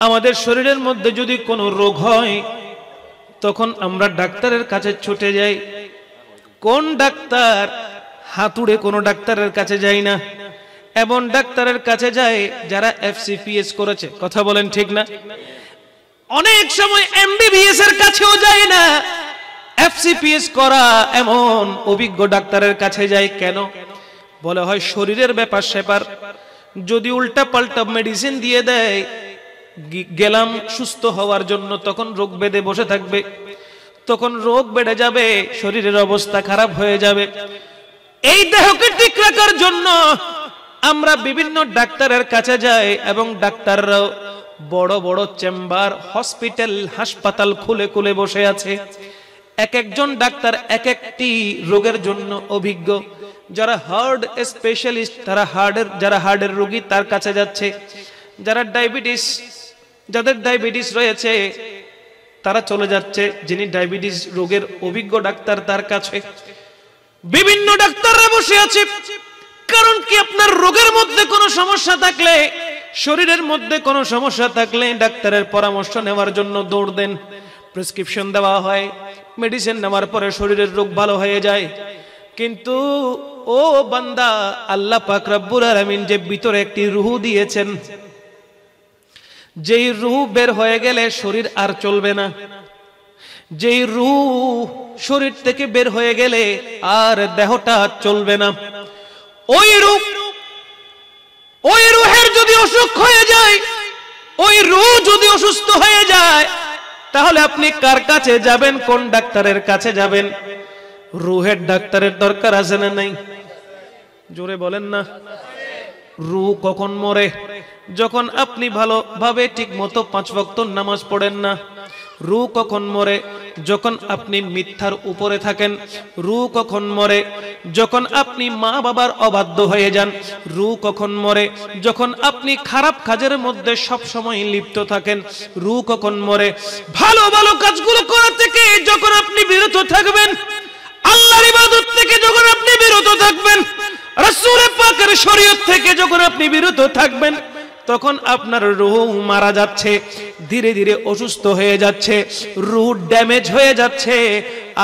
আমাদের শরীরের মধ্যে যদি কোনো রোগ হয় তখন আমরা ডাক্তারের কাছে ছুটে যাই। কোন ডাক্তার? হাতুড়ে কোনো ডাক্তারের কাছে যাই না, এমন ডাক্তারের কাছে যায় যারা FCPS করেছে। কথা বলেন ঠিক না? অনেক সময় MBBS এর কাছেও যায় না, FCPS করা এমন অভিজ্ঞ ডাক্তারের কাছে যায়। কেন? বলে হয় শরীরের ব্যাপার স্যাপার, যদি উল্টা পাল্টা মেডিসিন দিয়ে দেয় গেলাম সুস্থ হওয়ার জন্য, তখন রোগ বেঁধে বসে থাকবে, তখন রোগ বেড়ে যাবে, শরীরের অবস্থা খারাপ হয়ে যাবে। এই দেহকে ঠিক রাখার জন্য আমরা বিভিন্ন ডাক্তারের কাছে যাই, এবং ডাক্তাররাও বড় বড় চেম্বার, হসপিটাল, হাসপাতাল খুলে খুলে বসে আছে। এক একজন ডাক্তার এক একটি রোগের জন্য অভিজ্ঞ। যারা হার্ট স্পেশালিস্ট তারা যারা হার্টের রোগী তার কাছে যাচ্ছে, যারা যাদের ডায়াবেটিস রয়েছে তারা চলে যাচ্ছে যিনি ডায়াবেটিস রোগের অভিজ্ঞ ডাক্তার তার কাছে। বিভিন্ন ডাক্তাররা বসে আছে। কারণ কি? আপনার রোগের মধ্যে কোনো সমস্যা থাকলে, শরীরের মধ্যে কোনো সমস্যা থাকলে ডাক্তারের পরামর্শ নেওয়ার জন্য দৌড় দেন। প্রেসক্রিপশন দেওয়া হয়, মেডিসিন নেওয়ার পরে শরীরের রোগ ভালো হয়ে যায়। কিন্তু ও বান্দা, আল্লাহ পাক রব্বুল আলামিন যে ভিতরে একটি রূহ দিয়েছেন, যেই রূহ বের হয়ে গেলে শরীর আর চলবে না, যেই রূহ শরীর থেকে বের হয়ে গেলে আর দেহটা চলবে না, ওই রূহের যদি অসুখ হয়ে যায়, ওই রূহ যদি অসুস্থ হয়ে যায়, তাহলে আপনি কার কাছে যাবেন? কোন ডাক্তারের কাছে যাবেন? রূহের ডাক্তারের দরকার আছে না নাই? জোরে বলেন না। রূহ কখন মরে? যখন আপনি ভালোভাবে ঠিক মতো 5 ওয়াক্ত নামাজ পড়েন না। রূহ কখন মরে? যখন আপনি মিথ্যার উপরে থাকেন। রূহ কখন মরে? যখন আপনি মা বাবার অবাধ্য হয়ে যান। রূহ কখন মরে? যখন আপনি খারাপ কাজের মধ্যে সব সময় লিপ্ত থাকেন। রূহ কখন মরে? ভালো ভালো কাজগুলো করা থেকে যখন আপনি বিরত থাকবেন, আল্লাহর ইবাদত থেকে যখন আপনি বিরত থাকবেন, রাসূল পাকের শরীয়ত থেকে যখন আপনি বিরত থাকবেন, তখন আপনার রূহ মারা যাচ্ছে, ধীরে ধীরে অসুস্থ হয়ে যাচ্ছে, রূহ ড্যামেজ হয়ে যাচ্ছে,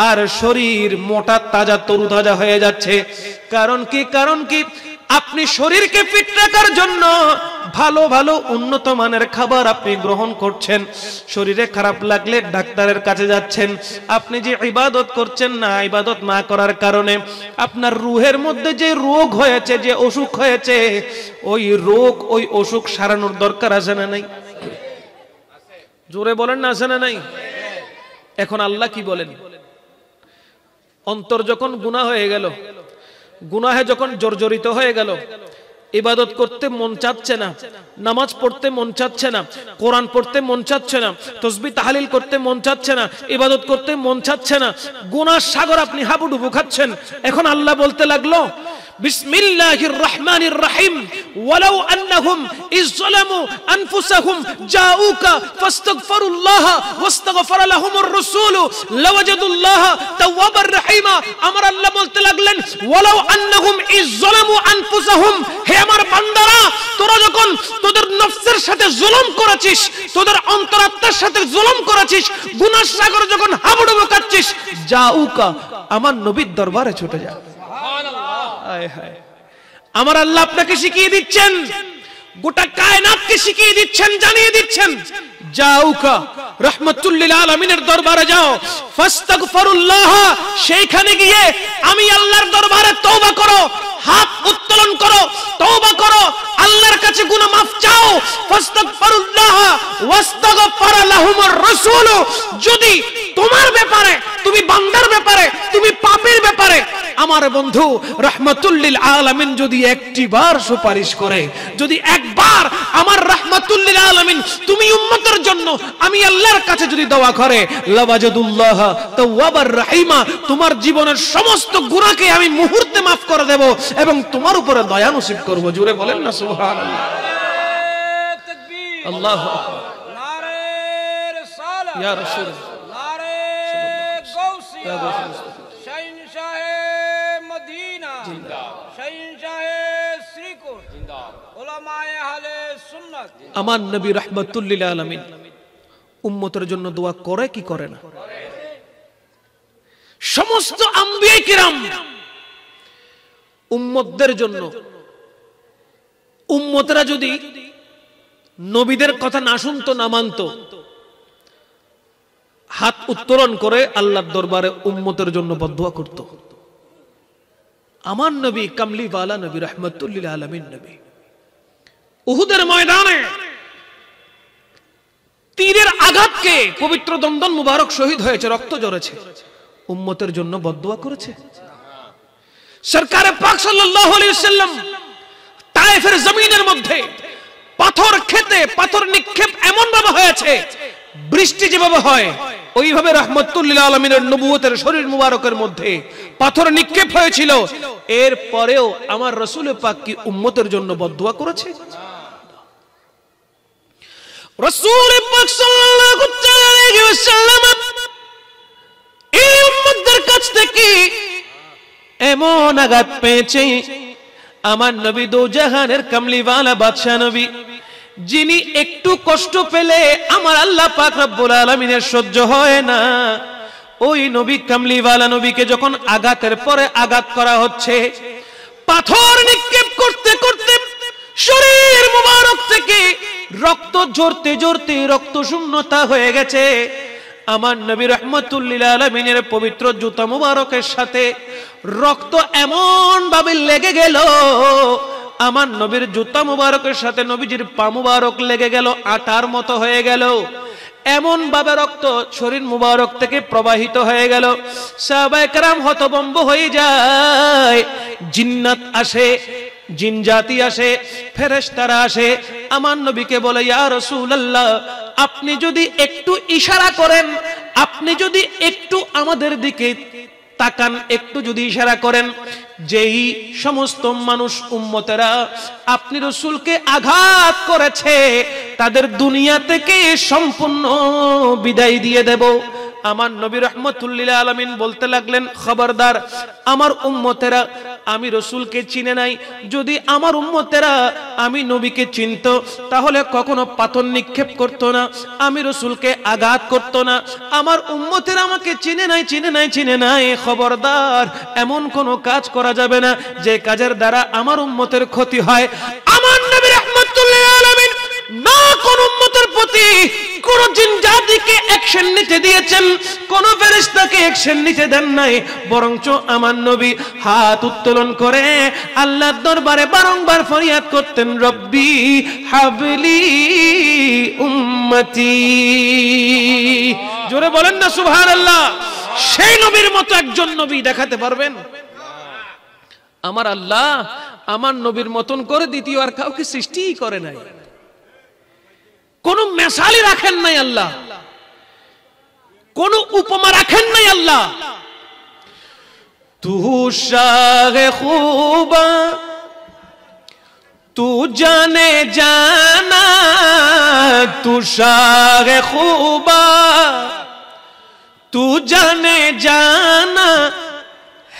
আর শরীর মোটা তাজা তরুতাজা হয়ে যাচ্ছে। কারণ কি? আপনি শরীরকে ফিট রাখার জন্য ভালো ভালো উন্নত মানের খাবার আপনি গ্রহণ করছেন, শরীরে খারাপ লাগলে ডাক্তারের কাছে যাচ্ছেন। আপনি যে ইবাদত করছেন না, ইবাদত না করার কারণে আপনার রূহের মধ্যে যে রোগ হয়েছে, যে অসুখ হয়েছে, ওই রোগ ওই অসুখ সারানোর দরকার আছে না নাই? জোরে বলেন না, আছে না নাই? এখন আল্লাহ কি বলেন? অন্তর যখন গুনাহ হয়ে গেল, গুনাহে যখন জর্জরিত হয়ে গেল, ইবাদত করতে মন চাচ্ছে না, নামাজ পড়তে মন চাচ্ছে না, কোরআন পড়তে মন চাচ্ছে না, তাসবিহ তাহলিল করতে মন চাচ্ছে না, ইবাদত করতে মন চাচ্ছে না, গুনার সাগর আপনি হাবুডুবু খাচ্ছেন। এখন আল্লাহ বলতে লাগলো, বিসমিল্লাহির রহমানির রহিম, ওয়ালাউ আন্নাহুম ইয যালামু আনফুসাহুম জাউকা ফাস্তাগফিরুল্লাহ ওয়াস্তাগফারা লাহুমুর রাসূল লাওয়াজাদুল্লাহ তাওয়াবার রহিমা। আমার আল্লাহ বলতে লাগলেন, ওয়ালাউ আন্নাহুম ইয যালামু আনফুসাহুম, হে আমার বান্দারা, তোরা যখন তোদের নফসের সাথে জুলুম করেছিস, তোদের অন্তরাত্মার সাথে জুলুম করেছিস, গুনার সাগর যখন হাবুডুবু খাচ্ছিস, জাউকা, আমার নবীর দরবারে ছুটে যা। আমার আল্লাহ আপনাকে শিখিয়ে দিচ্ছেন, গোটা কায়নাতকে শিখিয়ে দিচ্ছেন, জানিয়ে দিচ্ছেন, যাওকা রাহমাতুল লিল আলামিনের দরবারে যাও, ফাস্তাগফিরুল্লাহ, সেইখানে গিয়ে আমি আল্লাহর দরবারে তওবা করো, হাত উত্তোলন করো, তওবা করো, আল্লাহর কাছে গুনাহ মাফ চাও। ফাস্তাগফিরুল্লাহ ওয়াস্তাগফারা লাহুমুর রাসূল। যদি তোমার ব্যাপারে, তুমি বান্দার ব্যাপারে, তুমি পাপের ব্যাপারে আমার বন্ধু রাহমাতুল লিল আলামিন যদি একটিবার সুপারিশ করে, যদি একবার আমার রাহমাতুল লিল আলামিন তুমি উম্মতের জন্য আমি আল্লাহর কাছে যদি দোয়া করে, লাওয়াজাদুল্লাহ তাওয়াবার রহিমা, তোমার জীবনের সমস্ত গুনাহকে আমি মুহূর্তে মাফ করে দেব এবং তোমার উপরে দয়া নসিব করব। জোরে বলেন না সুবহানাল্লাহ। আল্লাহু আকবার। নারে রিসালাত, ইয়া রাসূল, নারে গাউসিয়া, শাহিনশাহে মদিনা জিন্দাবাদ, শাহিনশাহে শ্রীকোট জিন্দাবাদ, উলামায়ে আহলে সুন্নাত আমার নবী রাহমাতুল লিল আলামিন উম্মতের জন্য দোয়া করে কি করে না? সমস্ত আম্বিয়া কিরাম উম্মতদের জন্য, উম্মতরা যদি নবীদের কথা না শুনতো, না মানতো, হাত উত্তোলন করে আল্লাহর দরবারে উম্মতের জন্য বদদুয়া করত। আমার নবী কামলিওয়ালা নবী রাহমাতুল লিল আলামিন নবী উহুদের ময়দানে তীরের আঘাতকে পবিত্র দন্দন মুবারক শহীদ হয়েছে, রক্ত ঝরেছে, উম্মতের জন্য বদদুয়া করেছে। সরকারে পাক সাল্লাল্লাহু আলাইহি ওয়াসাল্লাম তায়েফের জমিনের মধ্যে পাথর খেতে পাথর নিক্ষেপ এমন ভাবে হয়েছে, বৃষ্টি যেভাবে হয় ওইভাবে রাহমাতুল লিল আলামিনের নবুয়তের শরীর মুবারকের মধ্যে পাথর নিক্ষেপ হয়েছিল। এর পরেও আমার রাসূল পাক কি উম্মতের জন্য বদদুয়া করেছে? রাসূল পাক সাল্লাল্লাহু আলাইহি ওয়াসাল্লাম এই উম্মতদের কাছ থেকে এমন আঘাত পেয়েছে, আমার নবী দো জাহানের কামলিওয়ালা বাদশা নবী, যিনি একটু কষ্ট পেলে আমার আল্লাহ পাক রব্বুল আলামিনের সহ্য হয় না। ওই নবী কামলিওয়ালা নবীকে যখন আঘাতের পরে আঘাত করা হচ্ছে, পাথর নিক্ষেপ করতে করতে শরীর মুবারক থেকে রক্ত ঝরতে ঝরতে রক্ত শূন্যতা হয়ে গেছে। আমার নবী রাহমাতুল লিল আলামিনের পবিত্র জুতা মুবারকের সাথে রক্ত এমন ভাবে লেগে গেল, আমার নবীর জুতা মুবারকের সাথে নবীজির পা মুবারক লেগে গেল, আটার মতো হয়ে গেল। এমন ভাবে রক্ত শরীর মুবারক থেকে প্রবাহিত হয়ে গেল, সাহাবায়ে কেরাম হতভম্ব হয়ে যায়। জিন্নাত আসে, জিন জাতি আসে, ফেরেশতারা আসে, আমার নবীকে বলে, ইয়া রাসূলুল্লাহ, আপনি যদি একটু ইশারা করেন, আপনি যদি একটু আমাদের দিকে তাকান, একটু যদি ইশারা করেন, যেই সমস্ত মানুষ উম্মতেরা আপনি রাসূলকে আঘাত করেছে তাদের দুনিয়া থেকে সম্পূর্ণ বিদায় দিয়ে দেব। আমার নবী রাহমাতুল লিল আলামিন বলতে লাগলেন, খবরদার আমার উম্মতেরা আমি রাসূলকে চিনে নাই, যদি আমার উম্মতেরা আমি নবীকে চিনত তাহলে কখনো পাথর নিক্ষেপ করতো না, আমি রাসূলকে আঘাত করতো না। আমার উম্মতেরা আমাকে চিনে নাই, চিনে নাই, চিনে নাই, খবরদার এমন কোনো কাজ করা যাবে না যে কাজের দ্বারা আমার উম্মতের ক্ষতি হয়। আমার নবী রাহমাতুল লিল আলামিন না কোন উম্মতের প্রতি কোন জিন জাতিকে অ্যাকশন নিতে দিয়েছেন, কোন ফেরেশতাকে অ্যাকশন নিতে দেন নাই, বরঞ্চ আমার নবী হাত উত্তোলন করে আল্লাহর দরবারে বারংবার ফরিয়াদ করতেন, রব্বি হাবলি উম্মতি। জোরে বলেন না সুবহানাল্লাহ। সেই নবীর মতো একজন নবী দেখাতে পারবেন? আমার আল্লাহ আমার নবীর মতন করে দ্বিতীয় আর কাউকে সৃষ্টিই করে নাই, কোন মেসালি রাখেন নাই আল্লাহ, কোন উপমা রাখেন নাই আল্লাহ। তু শাহে খুবা তু জানে জানা, তু শাহে খুবা তু জানে জানা,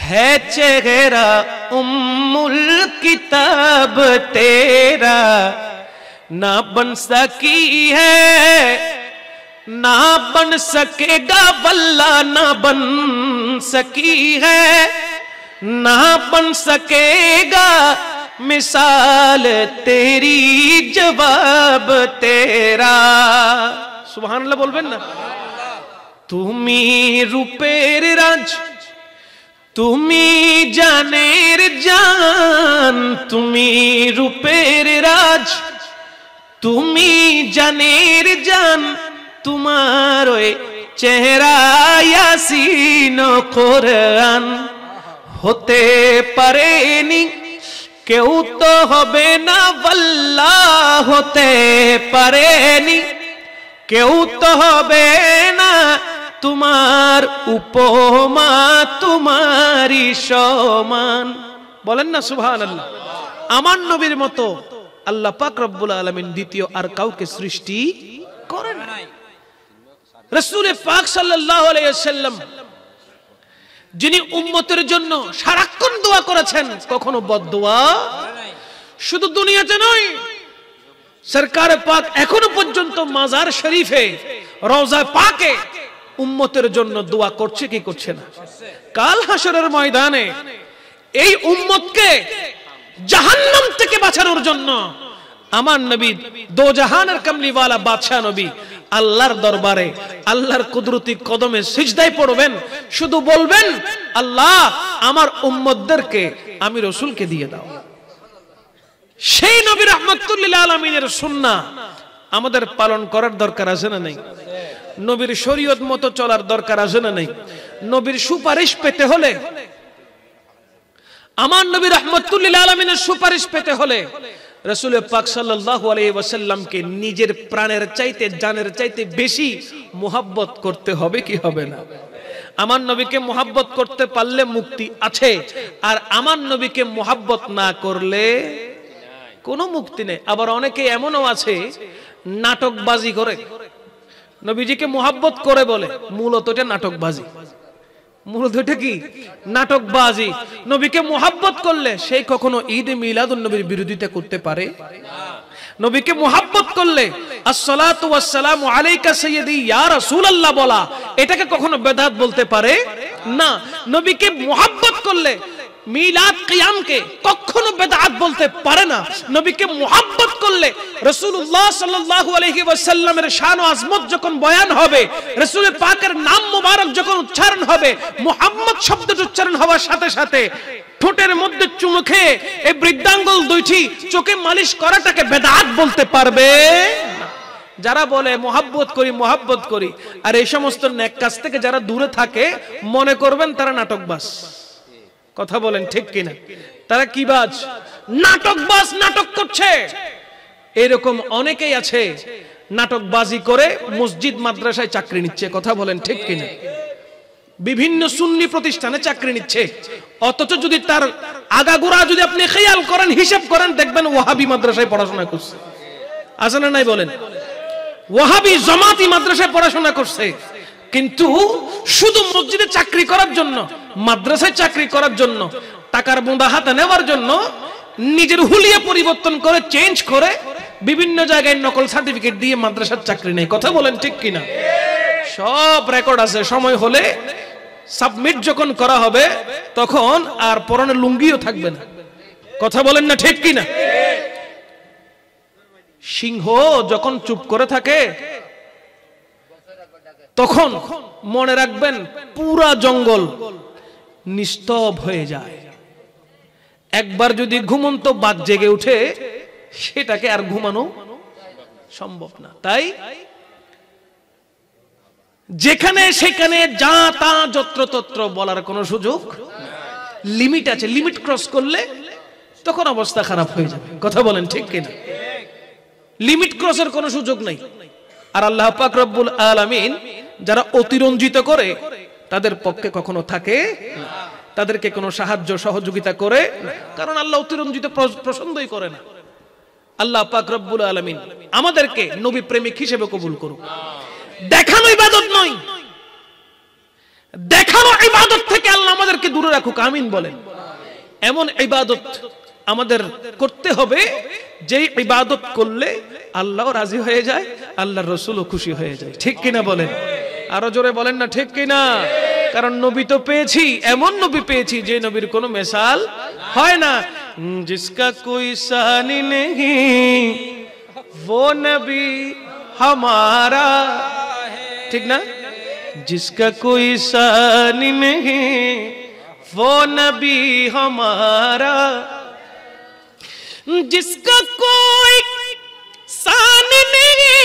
है चेहरा उम्मुल किताब तेरा, ना बन सकी है ना बन सकेगा वल्ला, ना बन सकी है ना बन सकेगा, मिसाल तेरी जवाब तेरा। सुभान अल्लाह बोलबेन ना। तुमी रूपेर राज, तुमी जानेर जान, तुमी रूपेर राज, तुमी जानेर जान, तुम्हार चेहरा यासीन ও কোরআন, হতে পারেনি কেউ তো হবে না ওয়াল্লা, হতে পারেনি কেউ তো হবে না, তোমার উপমা তোমারই সমান। বলেন না সুবহানাল্লাহ। আমার নবীর মতো আল্লাহ পাক রব্বুল আলামিন দ্বিতীয় আর কাউকে সৃষ্টি করেন নাই। রাসূল পাক সাল্লাল্লাহু আলাইহি ওয়াসাল্লাম যিনি উম্মতের জন্য সারাক্ষণ দোয়া করেছেন, কখনো বদদোয়া শুধু দুনিয়াতে নয় সরকার পাক এখনো পর্যন্ত মাজার শরীফে রওজা পাকে উম্মতের জন্য দোয়া করছে কি করছে না? কাল হাসরের ময়দানে এই উম্মতকে জাহান্নাম থেকে বাঁচানোর জন্য আমার নবী দো জাহানের কামলিওয়ালা বাদশা নবী আল্লাহর দরবারে আল্লাহর কুদরতি কদমে সিজদায় পড়বেন, শুধু বলবেন আল্লাহ আমার উম্মতদেরকে আমি রাসূলকে দিয়ে দাও। সেই নবী রাহমাতুল লিল আলামিনের সুন্নাহ আমাদের পালন করার দরকার আছে না নাই? নবীর শরীয়ত মতো চলার দরকার আছে না নাই? নবীর সুপারিশ পেতে হলে, আমার নবী রাহমাতুল লিল আলামিনের সুপারিশ পেতে হলে রাসূল পাক সাল্লাল্লাহু আলাইহি ওয়াসাল্লামকে নিজের প্রাণের চাইতে জানের চাইতে বেশি মুহাব্বত করতে হবে কি হবে না? আমার নবীকে মুহাব্বত করতে পারলে মুক্তি আছে, আর আমার নবীকে মুহাব্বত না করলে কোনো মুক্তি নেই। আবার অনেকে এমনও আছে নাটকবাজি করে নবীজিকে মুহাব্বত করে বলে, মূলত এটা নাটকবাজি। মূলত এটা কি? নাটকবাজি। নবীকে মুহাব্বত করলে সে কখনো ঈদ মিলাদুন নবীর বিরোধিতা করতে পারে না। নবীকে মুহাব্বত করলে আসসালাতু ওয়াসসালামু আলাইকা সাইয়্যিদি ইয়া রাসূলুল্লাহ বলা এটাকে কখনো বেদাত বলতে পারে না। নবীকে মুহাব্বত করলে মিলাদ কিয়ামকে কখনো বেদাত বলতে পারে না। নবীকে মুহাব্বত করলে রাসূলুল্লাহ সাল্লাল্লাহু আলাইহি ওয়াসাল্লামের শান ও আজমত যখন বয়ান হবে, রাসূল পাকের নাম মোবারক যখন উচ্চারণ হবে, মুহাম্মদ শব্দটি উচ্চারণ হওয়ার সাথে সাথে ঠোঁটের মধ্যে চুমু খেয়ে এই বৃদ্ধাঙ্গুল দুইটি চোখে মালিশ করাটাকে বেদাত বলতে পারবে না। যারা বলে মুহাব্বত করি আর এই সমস্ত নেক কাজ থেকে যারা দূরে থাকে মনে করবেন তারা নাটকবাজ। কথা বলেন ঠিক কিনা? তারা কি বাজ? নাটকবাজ, নাটক করছে। এরকম অনেকেই আছে নাটকবাজি করে মসজিদ মাদ্রাসায় চাকরি নিচ্ছে। কথা বলেন ঠিক কিনা? বিভিন্ন সুন্নি প্রতিষ্ঠানে চাকরি নিচ্ছে, অথচ যদি তার আগাগোড়া যদি আপনি খেয়াল করেন, হিসাব করেন, দেখবেন ওয়াহাবি মাদ্রাসায় পড়াশোনা করছে। আছে না নাই বলেন? ওয়াহাবি জামাতি মাদ্রাসায় পড়াশোনা করছে, কিন্তু শুধু মসজিদে চাকরি করার জন্য, মাদ্রাসায় চাকরি করার জন্য, টাকার বোঁদা হাতে নেওয়ার জন্য নিজের হুলিয়া পরিবর্তন করে, চেঞ্জ করে বিভিন্ন জায়গায় নকল সার্টিফিকেট দিয়ে মাদ্রাসার চাকরি নেই। কথা বলেন ঠিক কিনা? সব রেকর্ড আছে। সময় হলে সাবমিট যখন করা হবে তখন আর পরনে লুঙ্গিও থাকবে না। কথা বলেন না ঠিক কিনা? সিংহ যখন চুপ করে থাকে তখন মনে রাখবেন পুরা জঙ্গল নিস্তব হয়ে যায়। একবার যদি ঘুমন্ত বাঘ জেগে উঠে সেটাকে আর ঘুমানো সম্ভব না। তাই যেখানে সেখানে যা তা যত্রতত্র বলার কোনো সুযোগ, লিমিট আছে। লিমিট ক্রস করলে তখন অবস্থা খারাপ হয়ে যাবে। কথা বলেন ঠিক কিনা? লিমিট ক্রসের কোনো সুযোগ নাই। আর আল্লাহ পাক রব্বুল আলামিন যারা অতিরঞ্জিত করে তাদের পক্ষে কখনো থাকে না, তাদেরকে কোনো সাহায্য সহযোগিতা করে না, কারণ আল্লাহ অতিরঞ্জিত পছন্দই করে না। আল্লাহ পাক রব্বুল আলামিন আমাদেরকে নবী প্রেমিক হিসেবে কবুল করুক। দেখানো ইবাদত নয়, দেখানো ইবাদত থেকে আল্লাহ আমাদেরকে দূরে রাখুক। আমিন বলেন। এমন ইবাদত আমাদের করতে হবে যে ইবাদত করলে আল্লাহ রাজি হয়ে যায়, আল্লাহর রাসূলও খুশি হয়ে যায়। ঠিক কিনা বলেন? আরো জোরে বলেন না ঠিক কিনা? কারণ নবী তো পেয়েছি, এমন নবী পেয়েছি যে নবীর কোনো মিসাল হয় না। जिसका कोई सानी नहीं वो नबी हमारा, ठीक ना? जिसका कोई सानी नहीं वो नबी हमारा, जिसका कोई सानी नहीं,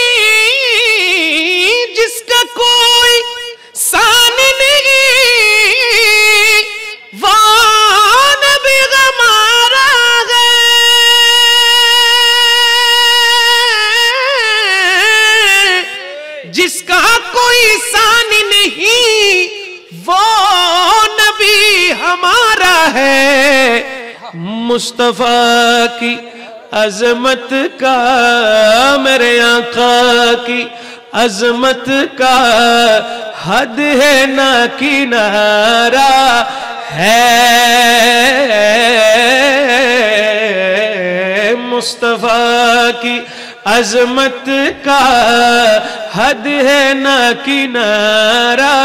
जिसका कोई सानी नहीं वो नबी हमारा है। जिसका कोई सानी नहीं वो नबी हमारा है। मुस्तफा की अजमत का, मेरे आका की अजमत का हद है ना किनारा है। मुस्तफा की عظمت کا حد ہے نہ کنارہ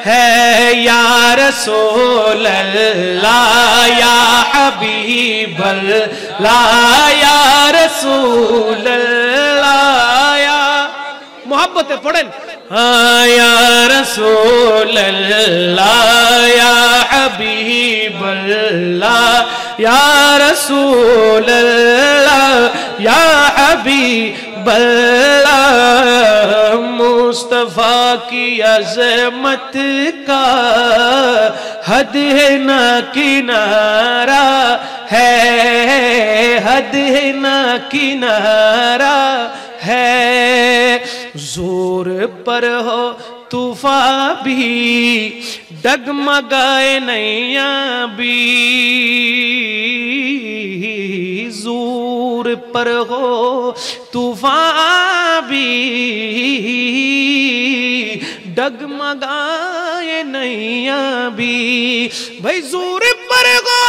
ہے یا رسول اللہ یا حبیب اللہ یا رسول اللہ یا محبت پڑھیں یا رسول اللہ یا حبیب اللہ یا رسول اللہ یا حبیب اللہ مصطفیٰ کی عظمت کا حد ہے نہ کنارہ ہے حد ہے نہ کنارہ ہے زور پر ہو طوفان بھی ڈگمگائے نैاں بھی زور پر ہو طوفان بھی ڈگمگائے نیاں بھی بھائی زور پر ہو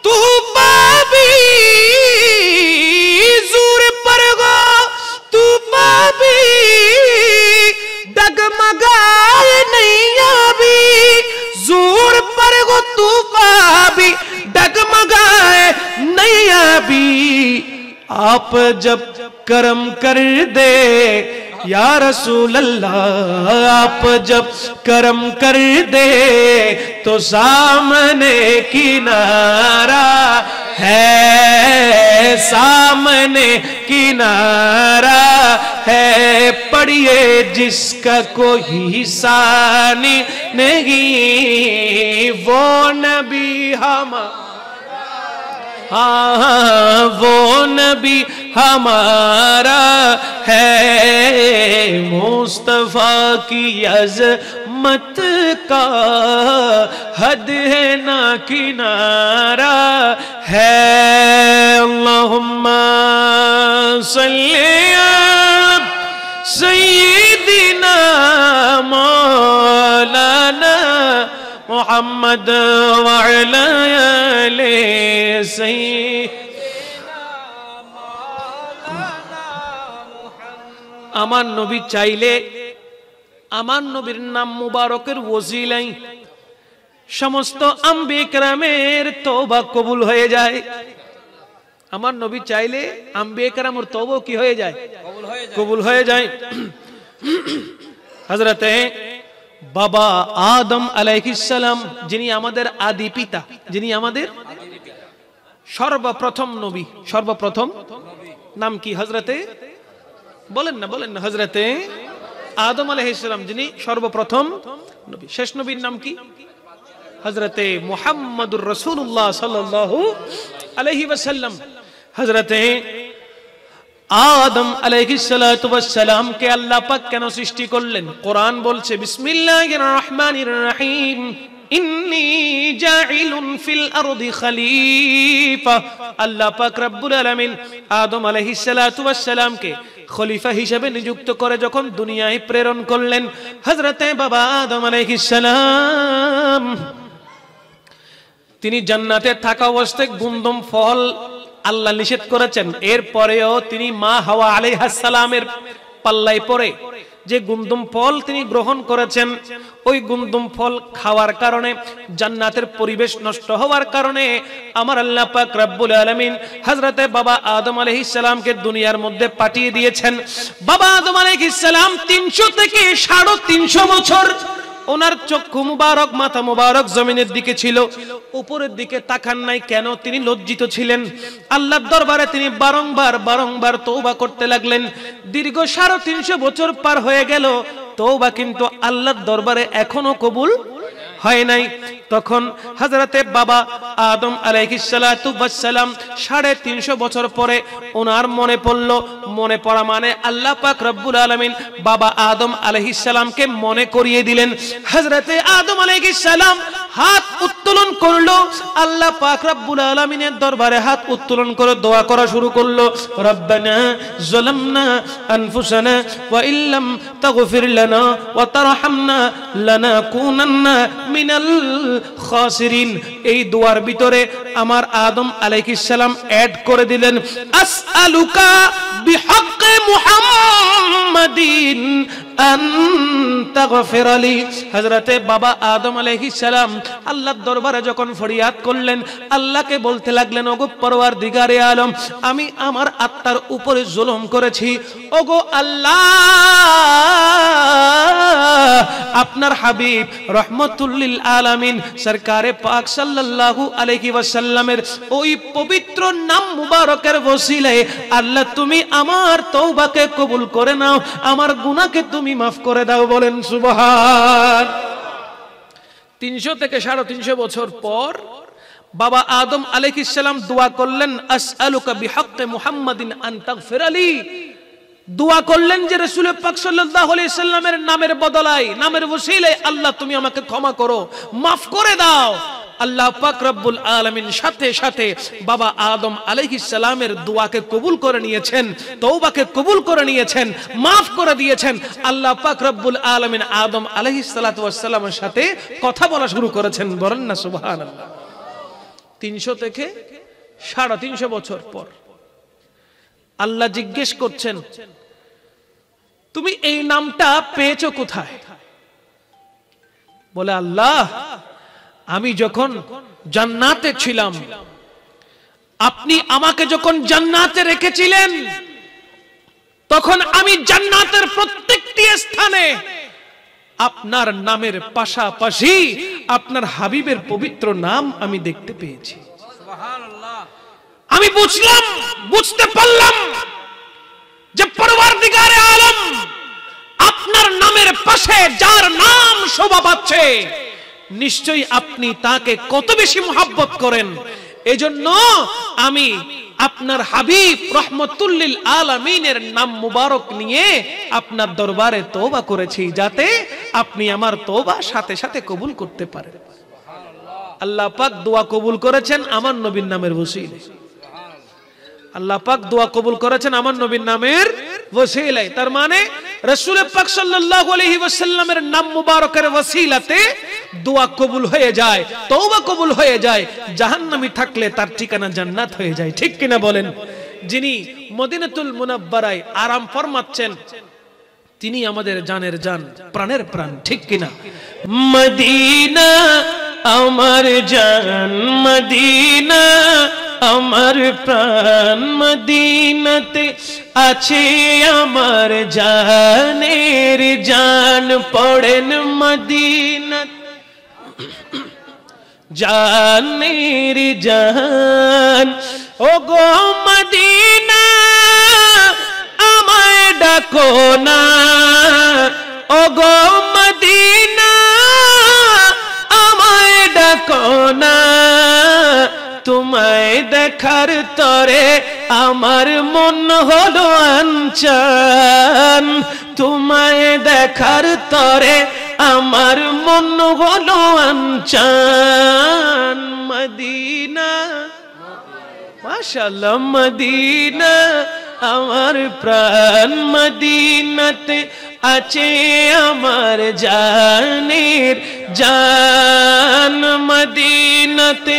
طوفان بھی زور پر ہو طوفان بھی ڈگمگائے نیاں بھی زور پر ہو طوفان بھی ڈگمگائے نیاں بھی آپ جب کرم کر دے یا رسول اللہ آپ جب کرم کر دے تو سامنے کنارہ ہے سامنے کنارہ ہے پڑھیے جس کا کوئی ثانی نہیں وہ نبی ہمارا ہاں وہ نبی ہمارا ہے مصطفیٰ کی عظمت کا حد ہے نہ کنارہ ہے اللہم صلی علی سیدنا مولانا محمد وعلی آلہ سیدنا আমার নবী চাইলে আমার নবীর নাম মুবারকের ওসিলায় সমস্ত আম্বিয়া কেরামের তওবা কবুল হয়ে যায় আমার নবী চাইলে আম্বিয়া কেরামের তওবা কি হয়ে যায় কবুল হয়ে যায় হযরতে বাবা আদম আলাইহিস সালাম যিনি আমাদের আদি পিতা যিনি আমাদের সর্বপ্রথম নবী সর্বপ্রথম নাম কি হযরতে বলেন না হযরতে আদম আলাইহিস সালাম যিনি সর্বপ্রথম নবী শেষ নবীর নাম কি হযরতে মুহাম্মদুর রাসূলুল্লাহ সাল্লাল্লাহু আলাইহি ওয়াসাল্লাম হযরতে আদম আলাইহিস সালাতু ওয়াস সালাম কে আল্লাহ পাক কেন সৃষ্টি করলেন কোরআন বলছে বিসমিল্লাহির রহমানির রহিম ইন্নী জাইলুন ফিল আরদি খলিফা আল্লাহ পাক রব্বুল আলামিন আদম আলাইহিস সালাতু ওয়াস সালাম কে খলিফা হিসেবে নিযুক্ত করে যখন দুনিয়ায় প্রেরণ করলেন হযরতে বাবা আদম আলাইহিস সালাম তিনি জান্নাতে থাকা অবস্থায় গুন্দম ফল আল্লাহ নিষেধ করেছেন এরপরেও তিনি মা হাওয়া আলাইহিস সালামের পাল্লায় পড়ে যে গুন্দম ফল তিনি গ্রহণ করেছেন ওই গুন্দম ফল খাওয়ার কারণে জান্নাতের পরিবেশ নষ্ট হওয়ার কারণে আমার আল্লাহ পাক রব্বুল আলামিন হযরতে বাবা আদম আলাইহিস সালামকে দুনিয়ার মধ্যে পাঠিয়ে দিয়েছেন বাবা আদম আলাইহিস সালাম 300 থেকে 350 বছর ওনার চক্ষু মুবারক মাথা মুবারক জমিনের দিকে ছিল উপরের দিকে তাকান নাই কেন তিনি লজ্জিত ছিলেন আল্লাহর দরবারে তিনি বারংবার তওবা করতে লাগলেন দীর্ঘ 350 বছর পার হয়ে গেল তওবা কিন্তু আল্লাহর দরবারে এখনো কবুল হয় নাই তখন হযরতে বাবা আদম আলাইহিস সালাতু ওয়াস সালাম 350 বছর পরে ওনার মনে পড়া মানে আল্লাহ পাক রব্বুল আলামিন বাবা আদম আলাইহিস সালামকে মনে করিয়ে দিলেন হযরতে আদম আলাইহিস সালাম হাত উত্তোলন করলো আল্লাহ পাক রব্বুল আলামিনের দরবারে হাত উত্তোলন করে দোয়া করা শুরু করলো রব্বানা যালামনা আনফুসানা ওয়া ইল্লাম তাগফির লানা ওয়া তারহামনা লানাকুনান্না মিনাল খাসিরিন। এই দোয়ার ভিতরে আমার আদম আলাইহিস সালাম অ্যাড করে দিলেন আসআলুকা বিহাক্কি মুহাম্মাদিন আন তাগফির লি। হযরতে বাবা আদম আলাইহিস সালাম আল্লাহর দরবারে যখন ফরিয়াদ করলেন, আল্লাহকে বলতে লাগলেন, ওগো পরওয়ারদিগারে আলম, আমি আমার আত্মার উপরে জুলুম করেছি। ওগো আল্লাহ, আপনার হাবিব রহমতুল লিল আলামিন সরকারে পাক সাল্লাল্লাহু আলাইহি ওয়াসাল্লামের ওই পবিত্র নাম মুবারকের ওসিলায় আল্লাহ তুমি আমার তওবাকে কবুল করে নাও, আমার গুনাহকে তুমি মাফ করে দাও। বলেন সুবহান। 300 থেকে 350 বছর পর বাবা আদম আলাইহিস সালাম দোয়া করলেন আসআলুকা বিহাক্কি মুহাম্মাদিন আন তাগফির লি। দোয়া করলেন যে রাসূল পাক সাল্লাল্লাহু আলাইহি সাল্লামের নামের বদলায়, নামের ওসিলায় আল্লাহ তুমি আমাকে ক্ষমা করো, মাফ করে দাও। আল্লাহ পাক রব্বুল আলামিন সাথে সাথে বাবা আদম আলাইহিস সালামের দোয়াকে কবুল করে নিয়েছেন, তওবাকে কবুল করে নিয়েছেন, মাফ করে দিয়েছেন। আল্লাহ পাক রব্বুল আলামিন আদম আলাইহিস সালাতু ওয়াস সালামের সাথে কথা বলা শুরু করেছেন। বলেন না সুবহানাল্লাহ। 300 থেকে 350 বছর পর আল্লাহ জিজ্ঞেস করছেন, তুমি এই নামটা পেয়েছো কোথায়? বলে, আল্লাহ, আমি যখন জান্নাতে ছিলাম, আপনি আমাকে যখন জান্নাতে রেখেছিলেন, তখন আমি জান্নাতের প্রত্যেকটি স্থানে আপনার নামের পাশাপাশি আপনার হাবিবের পবিত্র নাম আমি দেখতে পেয়েছি। আমি বুঝতে পারলাম যে পরওয়ারদিগারে আলম আপনার নামের পাশে যার নাম শোভা পাচ্ছে, নিশ্চয়ই আপনি তাকে কত বেশি মহব্বত করেন। এজন্য আমি আপনার হাবিব রহমতুল লিল আলামিনের নাম মুবারক নিয়ে আপনার দরবারে তওবা করেছি, যাতে আপনি আমার তওবা সাথে সাথে কবুল করতে পারেন। আল্লাহ পাক দোয়া কবুল করেছেন আমার নবীর নামের ওসিলায়। আল্লাহ পাক দোয়া কবুল করেছেন আমার নবীর নামের ওসিলায়। তার মানে রাসূল পাক সাল্লাল্লাহু আলাইহি ওয়াসাল্লামের নাম মুবারকের ওসিলাতে দোয়া কবুল হয়ে যায়, তওবা কবুল হয়ে যায়। জাহান্নামী থাকলে তার ঠিকানা জান্নাত হয়ে যায়। ঠিক কিনা বলেন? যিনি মদিনাতুল মুনাব্বারায় আরাম ফরমাচ্ছেন, তিনি আমাদের জানের জান, প্রাণের প্রাণ। ঠিক কিনা? মদিনা আমার জান, মদিনা আমার প্রাণ, মদিনাতে আছে আমার জানের জান। পড়েন মদিনা জানের জান। ও গো মদিনা আমায় ডাকো না, ও গো মদিনা আমায় ডাকো না। তোমায় দেখার তরে আমার মন হলো আনচান, তোমায় দেখার তরে আমার মন হলো আনচান। মদিনা, মাশাআল্লাহ, মদিনা আমার প্রাণ, মদিনাতে আছে আমার জানের জান, মদিনাতে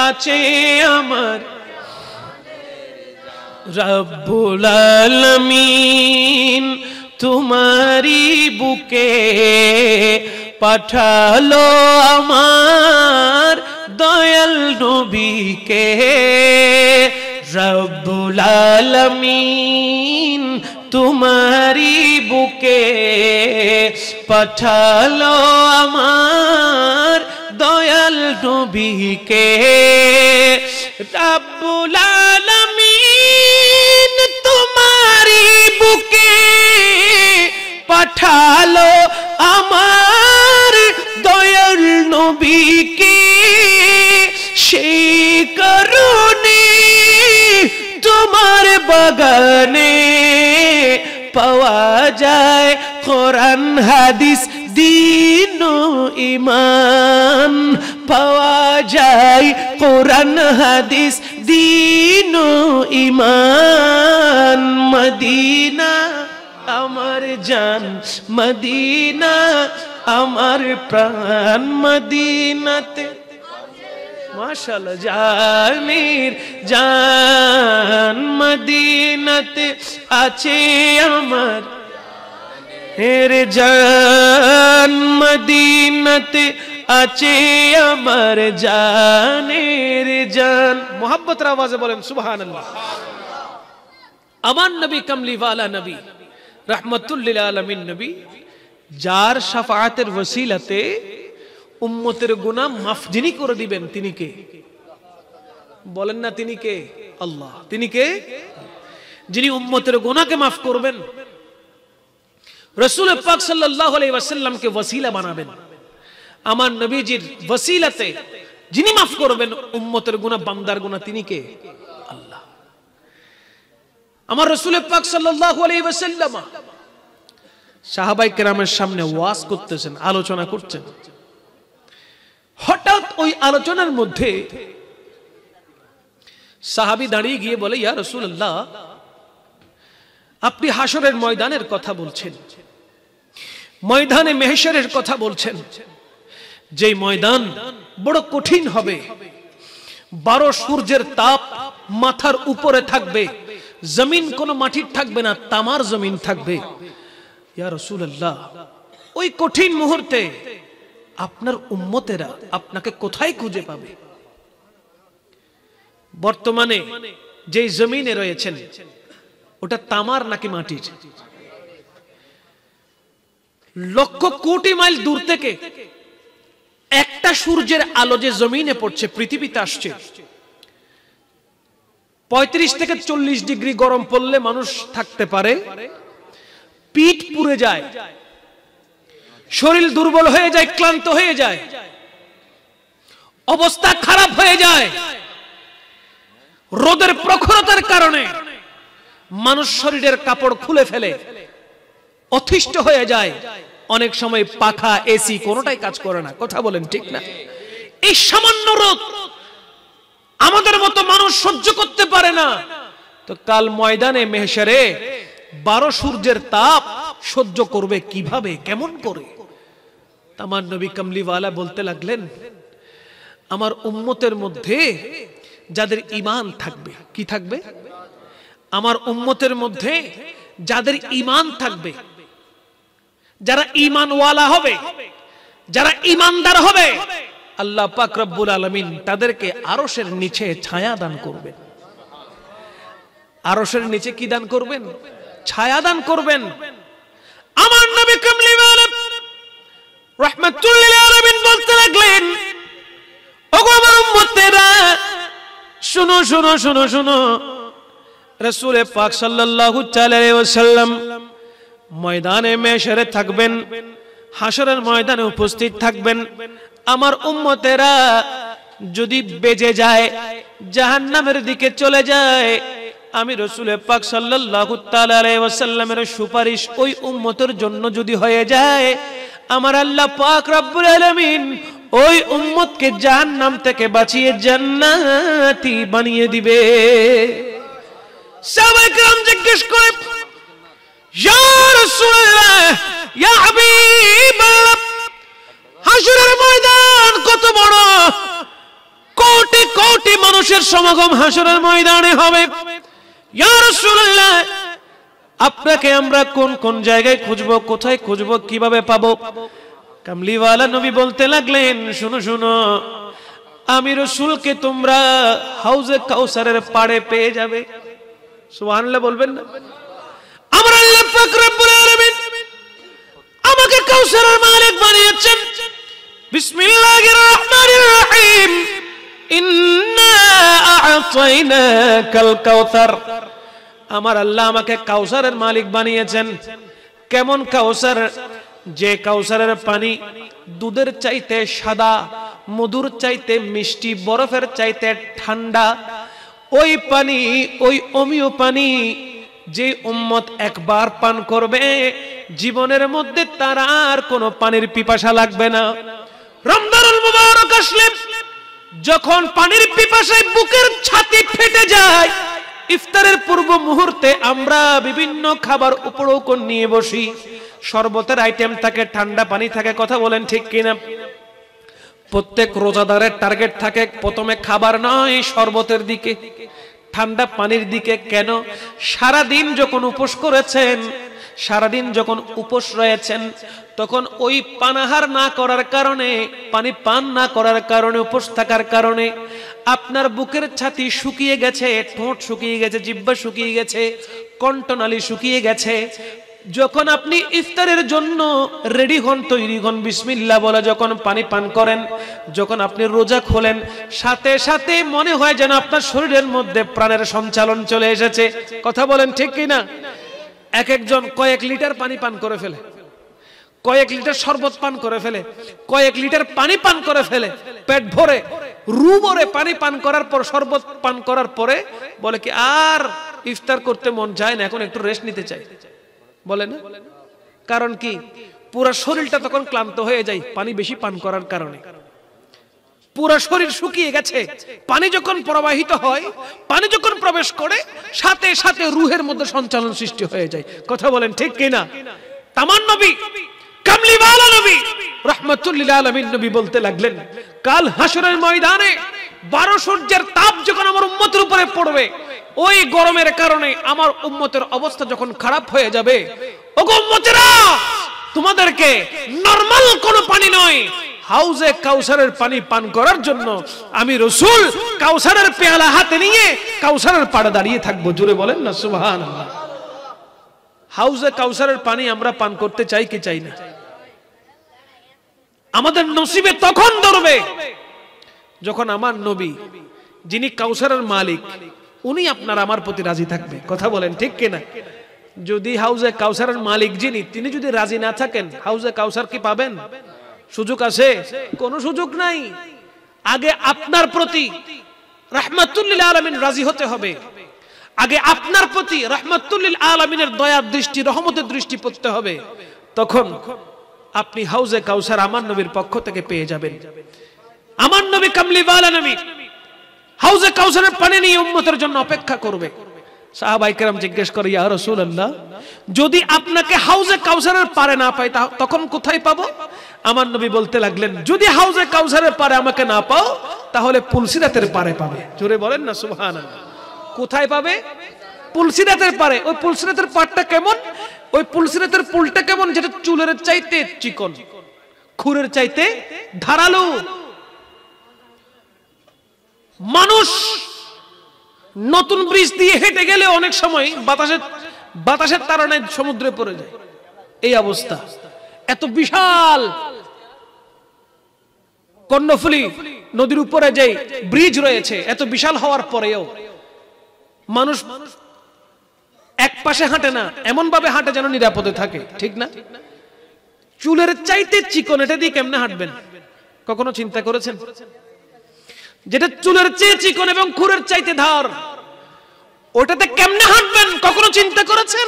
আছে আমার। রব্বুল আলামিন তোমারি বুকে পাঠালো আমার দয়াল নবীকে। রব্বুল আলামিন তোমারি বুকে পাঠালো আমার দয়াল নবীকে। রব্বুল আলামিন তোমারি বুকে পাঠালো আমার দয়াল নবীকে। সেই কারণে তোমার বাগানে পাওয়া যায় কোরআন হাদিস দীন ও ঈমান, পাওয়া যায় কোরআন হাদিস দীন ও ঈমান। মদিনা আমার জান, মদিনা আমার প্রাণ, মদিনাতে মাশাআল্লাহ। জানের জান মদিনাতে আছে আমার, হের জান মদিনাতে আছে আমার জানের জান। মোহাব্বতের আওয়াজে বলেন সুবহানাল্লাহ। আমার নবী কামলিওয়ালা নবী, রাহমাতুল লিল আলামিন নবী, যার শাফাআতের ওসিলাতে উম্মতের গুনাহ মাফ যিনি করে দিবেন তিনি কে? বলেন না তিনি কে? আল্লাহ। তিনি কে? যিনি উম্মতের গুনাহকে মাফ করবেন। রাসূল পাক সাল্লাল্লাহু আলাইহি ওয়াসাল্লামকে ওসিলা বানাবেন। আমার নবীজির ওসিলাতে যিনি মাফ করবেন উম্মতের গুনাহ, বান্দার গুনাহ, তিনি কে? আল্লাহ। আমার রাসূল পাক সাল্লাল্লাহু আলাইহি ওয়াসাল্লাম সাহাবায়ে কেরামের সামনে ওয়াজ করতেছেন, আলোচনা করছেন। হঠাৎ ওই আলোচনার মধ্যে সাহাবী দাঁড়িয়ে গিয়ে বলে, ইয়া রাসূলুল্লাহ, আপনি হাসরের ময়দানের কথা বলছেন, ময়দানে মেহশরের কথা বলছেন, যে ময়দান বড় কঠিন হবে, 12 সূর্যের তাপ মাথার উপরে থাকবে, জমিন কোনো মাটির থাকবে না, তামার জমিন থাকবে। ইয়া রাসূলুল্লাহ, ওই কঠিন মুহূর্তে আপনার উম্মতেরা আপনাকে কোথায় খুঁজে পাবে? বর্তমানে যে জমিনে রয়েছেন ওটা তামার নাকি মাটির? লক্ষ কোটি মাইল দূর থেকে একটা সূর্যের আলো যে জমিনে পড়ছে, পৃথিবীতে আসছে, 35 থেকে 40 ডিগ্রি গরম পড়লে মানুষ থাকতে পারে, পিঠ পুড়ে যায়, শরীর দুর্বল হয়ে যায়, ক্লান্ত হয়ে যায়, অবস্থা খারাপ হয়ে যায়। রোদের প্রখরতার কারণে মানুষ শরীরের কাপড় খুলে ফেলে, অতিষ্ঠ হয়ে যায়। অনেক সময় পাখা, এসি কোনোটাই কাজ করে না। কথা বলেন ঠিক না? এই সামান্য রোদ আমাদের মতো মানুষ সহ্য করতে পারে না, তো কাল ময়দানে মেহশরে 12 সূর্যের তাপ সহ্য করবে কিভাবে, কেমন করে? আমার নবী কামলিওয়ালা বলতে লাগলেন, আমার উম্মতের মধ্যে যাদের ঈমান থাকবে, কি থাকবে? আমার উম্মতের মধ্যে যাদের ঈমান থাকবে, যারা ঈমানওয়ালা হবে, যারা ঈমানদার হবে, আল্লাহ পাক রব্বুল আলামিন তাদেরকে আরশের নিচে ছায়া দান করবেন। আরশের নিচে কি দান করবেন? ছায়া দান করবেন। আমার নবী কামলিওয়ালা রাহমাতুল লিল আলামিন বলতে লাগলেন, ওগো আমার উম্মতেরা, শুনো শুনো শুনো শুনো, রাসূল পাক সাল্লাল্লাহু আলাইহি ওয়াসাল্লাম ময়দানে মেহশরে থাকবেন, হাসরের ময়দানে উপস্থিত থাকবেন। আমার উম্মতেরা যদি বেজে যায়, জাহান্নামের দিকে চলে যায়, আমি রাসূল পাক সাল্লাল্লাহু আলাইহি ওয়াসাল্লামের সুপারিশ ওই উম্মতের জন্য যদি হয়ে যায়, আমার আল্লাহ পাক রব্বুল আলামিন ওই উম্মতকে জাহান্নাম থেকে বাঁচিয়ে জান্নাতি বানিয়ে দিবে। সাহাবায়ে কেরাম জিজ্ঞেস করে, ইয়া রাসূলুল্লাহ, ইয়া হাবিবাল্লাহ, হাসরের ময়দান কত বড়, কোটি কোটি মানুষের সমাগম হাসরের ময়দানে হবে। ইয়া রাসূলুল্লাহ, আপনাকে আমরা কোন কোন জায়গায় খুঁজবো, কোথায় খুঁজবো, কিভাবে পাবো? কামলিওয়ালা নবী বলতে লাগলেন, শুনো শুনো, আমি রাসূলকে তোমরা হাউজে কাউসারের পাড়ে পেয়ে যাবে। সুবহানাল্লাহ বলবেন না? আমার আল্লাহ পাক রব্বুল আলামিন আমাকে কাউসারের মালিক বানিয়েছেন। বিসমিল্লাহির রহমানির রহিম, ইন্না আ'তাইনাকাল কাউসার। আমার আল্লাহ আমাকে কাউসারের মালিক বানিয়েছেন। কেমন কাউসার? যে কাউসারের পানি দুধের চাইতে সাদা, মধুর চাইতে মিষ্টি, বরফের চাইতে ঠান্ডা। ওই পানি, ওই অমীয় পানি যে উম্মত একবার পান করবে, জীবনের মধ্যে তার আর কোনো পানির পিপাসা লাগবে না। রমজানুল মুবারক আসলে যখন পানির পিপাসায় বুকের ছাতি ফেটে যায়, ইফতারের পূর্ব মুহূর্তে আমরা বিভিন্ন খাবার উপড়ৌকন নিয়ে বসি, শরবতের আইটেম থাকে, ঠান্ডা পানি থাকে। কথা বলেন ঠিক কিনা? প্রত্যেক রোজাদারের টার্গেট থাকে প্রথমে খাবার নয়, শরবতের দিকে, ঠান্ডা পানির দিকে। কেন? সারাদিন যখন উপোস করেছেন, সারাদিন যখন উপোস রয়েছেন, তখন ওই পানাহার না করার কারণে, পানি পান না করার কারণে, উপোস থাকার কারণে আপনার বুকের ছাতি শুকিয়ে গেছে, ঠোঁট শুকিয়ে গেছে, জিহ্বা শুকিয়ে গেছে, কণ্ঠনালী শুকিয়ে গেছে। যখন আপনি ইফতারের জন্য রেডি হন, তৈরি হন, বিসমিল্লাহ বলে যখন পানি পান করেন, যখন আপনি রোজা খোলেন, সাথে সাথে মনে হয় যেন আপনার শরীরের মধ্যে প্রাণের সঞ্চালন চলে এসেছে। কথা বলেন ঠিক কিনা? এক একজন কয়েক লিটার পানি পান করে ফেলে, কয়েক লিটার শরবত পান করে ফেলে, কয়েক লিটার পানি পান করে ফেলে, পেট ভরে রু ভরে পানি পান করার পর, শরবত পান করার পরে বলে কি আর ইফতার করতে মন চায় না, এখন একটু রেস্ট নিতে চাই, বলে না? কারণ কি? পুরো শরীরটা তখন ক্লান্ত হয়ে যায় পানি বেশি পান করার কারণে। পুরো শরীর শুকিয়ে গেছে। পানি যখন প্রবাহিত হয়, পানি যখন প্রবেশ করে, সাথে সাথে রুহের মধ্যে সঞ্চালন সৃষ্টি হয়ে যায়। কথা বলেন ঠিক কিনা? তামান নবী, কামলিওয়ালা নবী, রাহমাতুল লিল আলামিন নবী বলতে লাগলেন, কাল হাসরের ময়দানে 12 সূর্যের তাপ যখন আমার উম্মতের উপরে পড়বে, ওই গরমের কারণে আমার উম্মতের অবস্থা যখন খারাপ হয়ে যাবে, ওগো উম্মতেরা, তোমাদেরকে নরমাল কোনো পানি নয়, হাউজে কাউসারের পানি পান করার জন্য আমি রাসূল কাউসারের পেয়ালা হাতে নিয়ে কাউসারের পাড়ে দাঁড়িয়ে থাকবো। জোরে বলেন না সুবহানাল্লাহ। হাউজে কাউসারের পানি আমরা পান করতে চাই কি চাই না? আমাদের নসিবে তখন ধরবে যখন আমার নবী, যিনি কাউসারের মালিক, উনি আপনার আমার প্রতি রাজি থাকবে। কথা বলেন ঠিক কিনা? যদি হাউজে কাউসারের মালিক যিনি, তিনি যদি রাজি না থাকেন, হাউজে কাউসার কি পাবেন? সুযোগ আছে? কোনো সুযোগ নাই। আগে আপনার প্রতি রাহমাতুল লিল আলামিন রাজি হতে হবে, আগে আপনার প্রতি রাহমাতুল লিল আলামিনের দয়ার দৃষ্টি, রহমতের দৃষ্টি পড়তে হবে, তখন আপনি হাউজে কাউসার আমার নবীর পক্ষ থেকে পেয়ে যাবেন। আমার নবী কামলিওয়ালা নবী হাউজে কাউসারের পানি নিয়ে উম্মতের জন্য অপেক্ষা করবে। সাহাবায়ে কেরাম জিজ্ঞেস করে, ইয়া রাসূলুল্লাহ, যদি আপনাকে হাউজে কাউসারের পারে না পাই তখন কোথায় পাবো? আমার নবী বলতে লাগলেন, যদি হাউজে কাউসারের পারে আমাকে না পাও, তাহলে পুলসিরাতের পারে পাবে। জোরে বলেন না সুবহানাল্লাহ। কোথায় পাবে? পুলসিরাতের পারে। ওই পুলসিরাতের পাড়টা কেমন? ওই পুলসিরাতের পুলটা কেমন? যেটা চুলের চাইতে চিকন, খুরের চাইতে ধারালো। মানুষ নতুন ব্রিজ দিয়ে হেঁটে গেলে অনেক সময় বাতাসের তাড়নায় সমুদ্রে পড়ে যায়, এই অবস্থা। এত বিশাল কর্ণফুলী নদীর উপরে যে ব্রিজ রয়েছে, এত বিশাল হওয়ার পরেও মানুষ এক পাশে হাঁটে না, এমন ভাবে হাঁটে যেন নিরাপদে থাকে, ঠিক না? চুলের চাইতে চিকন, এটা দিয়ে কেমনে হাঁটবেন? কখনো চিন্তা করেছেন? যেটা চুলের চেয়ে চিকন এবং খুরের চাইতে ধার, ওটাতে কেমনে হাঁটবেন? কখনো চিন্তা করেছেন?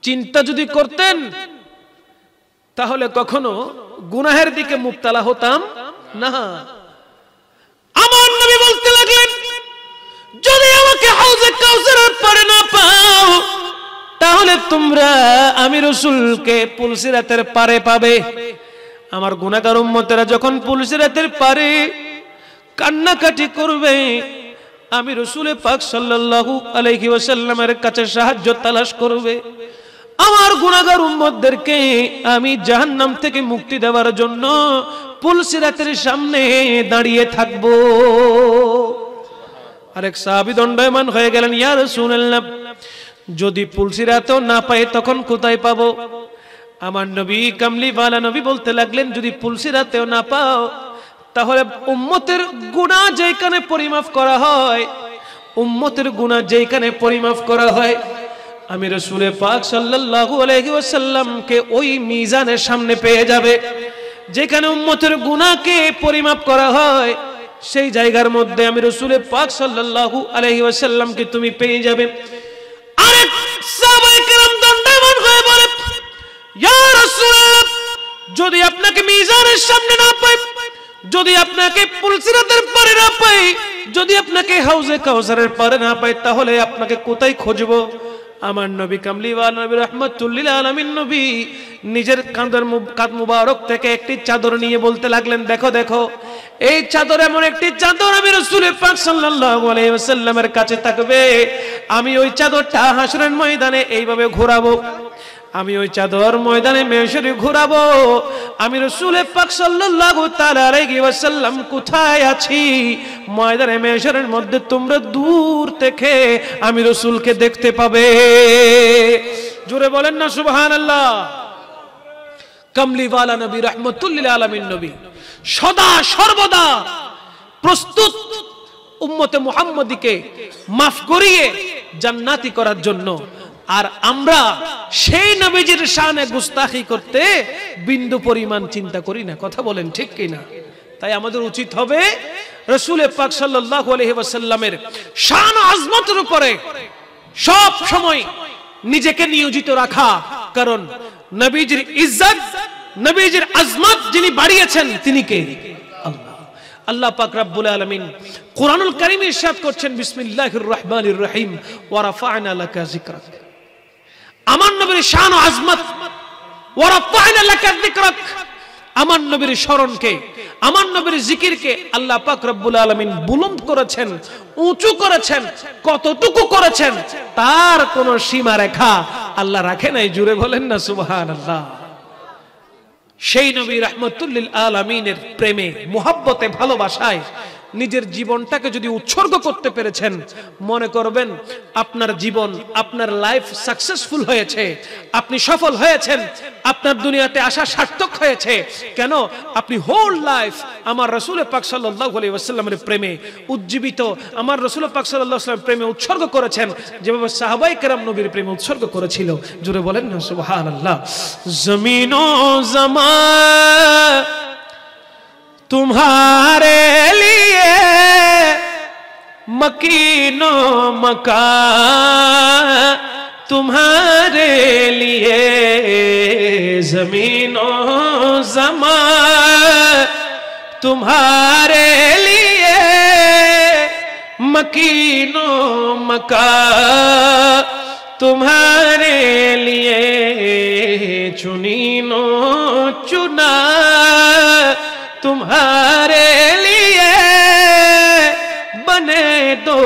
চিন্তা যদি করতেন তাহলে কখনো গুনাহের দিকে মুবতালা হতাম না। আমার নবী বলতে লাগলেন, যদি আমাকে হাউজে কাউসারের পারে না পাও, তাহলে তোমরা আমি রাসূলকে পুলসিরাতের পারে পাবে। আমার গুনাহগার উম্মতেরা যখন পুলসিরাতের পারে কান্নাকাটি করবে, আমি রাসূল পাক সাল্লাল্লাহু আলাইহি ওয়াসাল্লামের কাছে সাহায্য তালাশ করবে। আমার গুনাহগার উম্মতদেরকে আমি জাহান্নাম থেকে মুক্তি দেওয়ার জন্য পুলসিরাতের সামনে দাঁড়িয়ে থাকব। আরেক সাহাবী দণ্ডায়মান হয়ে গেলেন, ইয়া রাসূলুল্লাহ, যদি পুলসিরাতও না পাই তখন কোথায় পাবো? আমার নবী কামলিওয়ালা নবী বলতে লাগলেন, যদি পুলসিরাতেও না পাও, তাহলে উম্মতের গুনাহ যেখানে পরিমাপ করা হয়, উম্মতের গুনাহ যেখানে পরিমাপ করা হয়, আমি রাসূল পাক সাল্লাল্লাহু আলাইহি ওয়াসাল্লামকে ওই মিজানের সামনে পেয়ে যাবে। যেখানে উম্মতের গুনাহকে পরিমাপ করা হয়, সেই জায়গার মধ্যে আমি রাসূল পাক সাল্লাল্লাহু আলাইহি ওয়াসাল্লামকে তুমি পেয়ে যাবে। আরেক সাহাবায়ে কেরাম দণ্ডায়মান হয়ে বলে, ইয়া রাসূলুল্লাহ, যদি আপনাকে মিজানের সামনে না পাই, যদি আপনাকে পুলসিরাতের পারে না পাই, যদি আপনাকে হাউজে কাউসারের পারে না পাই, তাহলে আপনাকে কোথায় খুঁজবো? আমার নবী কামলিওয়ালা নবী রাহমাতুল লিল আলামিন নবী নিজের কাঁধ মুবারক থেকে একটি চাদর নিয়ে বলতে লাগলেন, দেখো দেখো এই চাদর এমন একটি চাদর আমি রাসূল পাক সাল্লাল্লাহু আলাইহি ওয়াসাল্লামের কাছে থাকবে, আমি ওই চাদরটা হাসরের ময়দানে এইভাবে ঘোরাবো, আমি ওই চাদর ময়দানে মেশরে ঘোরাবো, আমি রাসূল পাক সাল্লাল্লাহু তাআলা আলাইহি ওয়াসাল্লাম কোথায় আছি ময়দানে মেশরের মধ্যে তোমরা দূর থেকে আমি রাসূলকে দেখতে পাবে। জোরে বলেন না সুবহানাল্লাহ। কামলিওয়ালা নবী রাহমাতুল লিল আলামিন নবী সদা সর্বদা প্রস্তুত উম্মতে মুহাম্মদীকে মাফ করিয়ে জান্নাতি করার জন্য। আর আমরা সেই নবীজির শানে গুস্তাখি করতে বিন্দু পরিমাণ চিন্তা করি না। কথা বলেন ঠিক কি না? তাই আমাদের উচিত হবে রাসূল পাক সাল্লাল্লাহু আলাইহি ওয়াসাল্লামের শান ও আজমতের উপরে সব সময় নিজেকে নিয়োজিত রাখা। কারণ নবীজির ইজ্জত, নবীজির আজমত যিনি বাড়িয়েছেন তিনি কে? আল্লাহ। আল্লাহ পাক রব্বুল আলামিন কোরআনুল কারীমে ইরশাদ করছেন, বিসমিল্লাহির রহমানির রহিম, ওয়া রাফা'না লাকা যিকরাক। আমার নবীর শান ও আজমত, ওয়া রাফা'না লাকা যিকরাক, আমার নবীর স্মরণকে, আমার নবীর জিকিরকে আল্লাহ পাক রব্বুল আলামিন বুলন্দ করেছেন, উঁচু করেছেন। কতটুকু করেছেন তার কোন সীমা রেখা আল্লাহ রাখে নাই। জুড়ে বলেন না সুবহানাল্লাহ। সেই নবী রাহমাতুল লিল আলামিনের প্রেমে, মুহাব্বতে, ভালোবাসায় নিজের জীবনটাকে যদি উৎসর্গ করতে পেরেছেন, মনে করবেন আপনার জীবন, আপনার লাইফ সাকসেসফুল হয়েছে, আপনি সফল হয়েছেন, আপনার দুনিয়াতে আসা সার্থক হয়েছে। কেন? আপনি হোল লাইফ আমার রাসূল পাক সাল্লাল্লাহু আলাইহি ওয়াসাল্লামের প্রেমে উজ্জীবিত, আমার রাসূল পাক সাল্লাল্লাহু আলাইহি ওয়াসাল্লামের প্রেমে উৎসর্গ করেছেন, যেভাবে সাহাবায়ে কেরাম নবীর প্রেমে উৎসর্গ করেছিল। জোরে বলেন না সুবহানাল্লাহ। জমিন ও জামান तुम्हारे लिए, मकीनो मकान तुम्हारे लिए, जमीनो ज़मान तुम्हारे लिए, मकीनो मकान तुम्हारे लिए, चुनीनो चुना तुम्हारे लिए, बने दो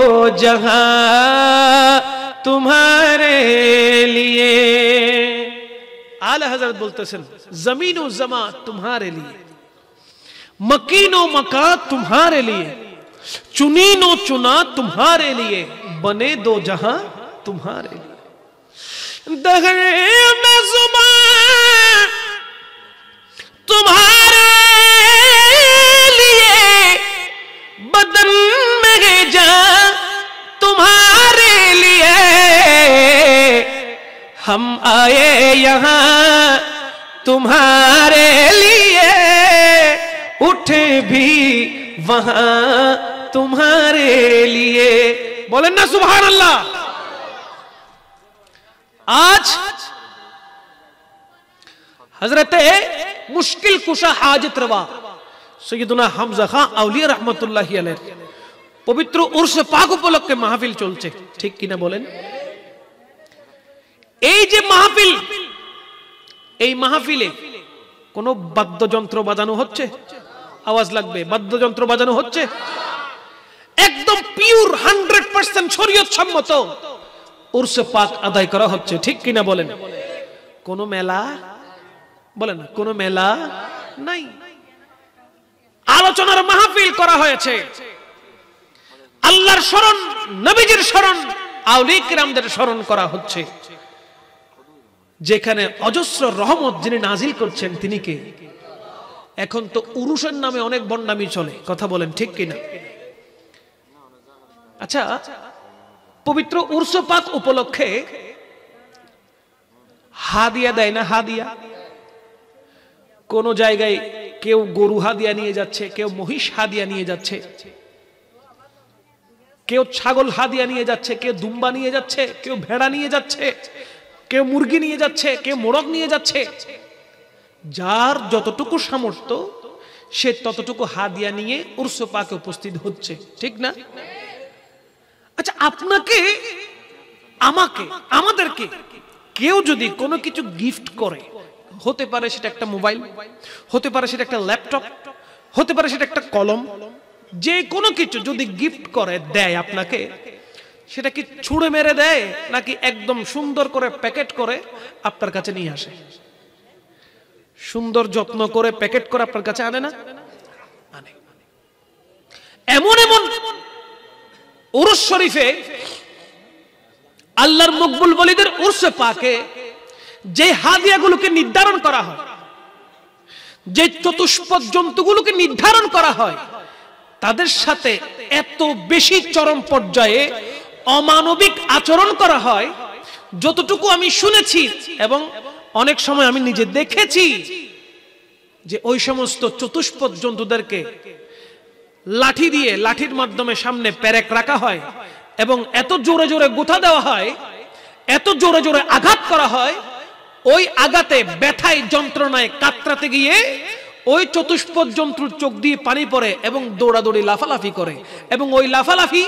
जहां तुम्हारे लिए। आला हजरत बोलतेছেন, जमीन व जमा तुम्हारे लिए, मकीन व मकान तुम्हारे लिए, चुनीन व चुना तुम्हारे लिए, बने दो जहां तुम्हारे लिए। दहरे में जुबान तुम्हारे बदन में जा तुम्हारे लिए, हम आए यहाँ तुम्हारे लिए, उठे भी वहां तुम्हारे लिए। बोलें ना सुभान अल्लाह। आज हजरते मुश्किल कुशा हाजत रवा সৈয়দুনা হামজা খান আউলিয়া রাহমাতুল্লাহি আলাইহি পবিত্র উরসে পাক উপলক্ষে মাহফিল চলছে, ঠিক কিনা বলেন? এই যে মাহফিল, এই মাহফিলে কোন বাদ্যযন্ত্র বাজানো হচ্ছে? আওয়াজ লাগবে। বাদ্যযন্ত্র বাজানো হচ্ছে? একদম পিওর 100% শরীয়ত সম্মত উরসে পাক আদায় করা হচ্ছে, ঠিক কিনা বলেন? কোন মেলা, বলেন না, কোন মেলা নাই। আলোচনার মাহফিল করা হয়েছে, আল্লাহর স্মরণ, নবীজির স্মরণ, আউলিয়া কিরামদের স্মরণ করা হচ্ছে। যেখানে অজস্র রহমত যিনি নাজিল করছেন তিনি কে? এখন তো উরুসের নামে অনেক বন্ডামি চলে, কথা বলেন ঠিক কিনা? আচ্ছা, পবিত্র উরস পাক উপলক্ষে হাদিয়া দেয় না? হাদিয়া কোন জায়গায় কেউ গরু হাদিয়া নিয়ে যাচ্ছে, কেউ মহিষ হাদিয়া নিয়ে যাচ্ছে, কেউ ছাগল হাদিয়া নিয়ে যাচ্ছে, কেউ দুম্বা নিয়ে যাচ্ছে, কেউ ভেড়া নিয়ে যাচ্ছে, কেউ মুরগি নিয়ে যাচ্ছে, কেউ মোরগ নিয়ে যাচ্ছে। যার যতটুকু সামর্থ্য সে ততটুকু হাদিয়া নিয়ে উরস পাকে উপস্থিত হচ্ছে, ঠিক না? আচ্ছা, আপনাকে আমাদেরকে কেউ যদি কোনো কিছু গিফট করে, হতে পারে সেটা একটা মোবাইল, হতে পারে সেটা একটা ল্যাপটপ, হতে পারে সেটা একটা কলম, যে কোনো কিছু যদি গিফট করে দেয় আপনাকে, সেটা কি ছুঁড়ে মেরে দেয় নাকি একদম সুন্দর করে প্যাকেট করে আপনার কাছে নিয়ে আসে? সুন্দর যত্ন করে প্যাকেট করে আপনার কাছে আনে না? আনে। এমন এমন উরুস শরীফে, আল্লাহর মকবুল ওলিদের উরসে পাকে যে হাদিয়াগুলোকে নির্ধারণ করা হয়, যে চতুষ্পদ জন্তুগুলোকে নির্ধারণ করা হয়, তাদের সাথে এত বেশি চরম পর্যায়ে অমানবিক আচরণ করা হয়, যতটুকু আমি শুনেছি এবং অনেক সময় আমি নিজে দেখেছি, যে ওই সমস্ত চতুষ্পদ জন্তুদেরকে লাঠি দিয়ে, লাঠির মাধ্যমে সামনে পেরেক রাখা হয় এবং এত জোরে জোরে গোথা দেওয়া হয়, এত জোরে জোরে আঘাত করা হয়, ওই আঘাতে ব্যথায় যন্ত্রণায় কাতরাতে গিয়ে ওই চতুষ্পদ জন্তুর চোখ দিয়ে পানি পড়ে এবং দৌড়াদৌড়ি লাফালাফি করে, এবং ওই লাফালাফি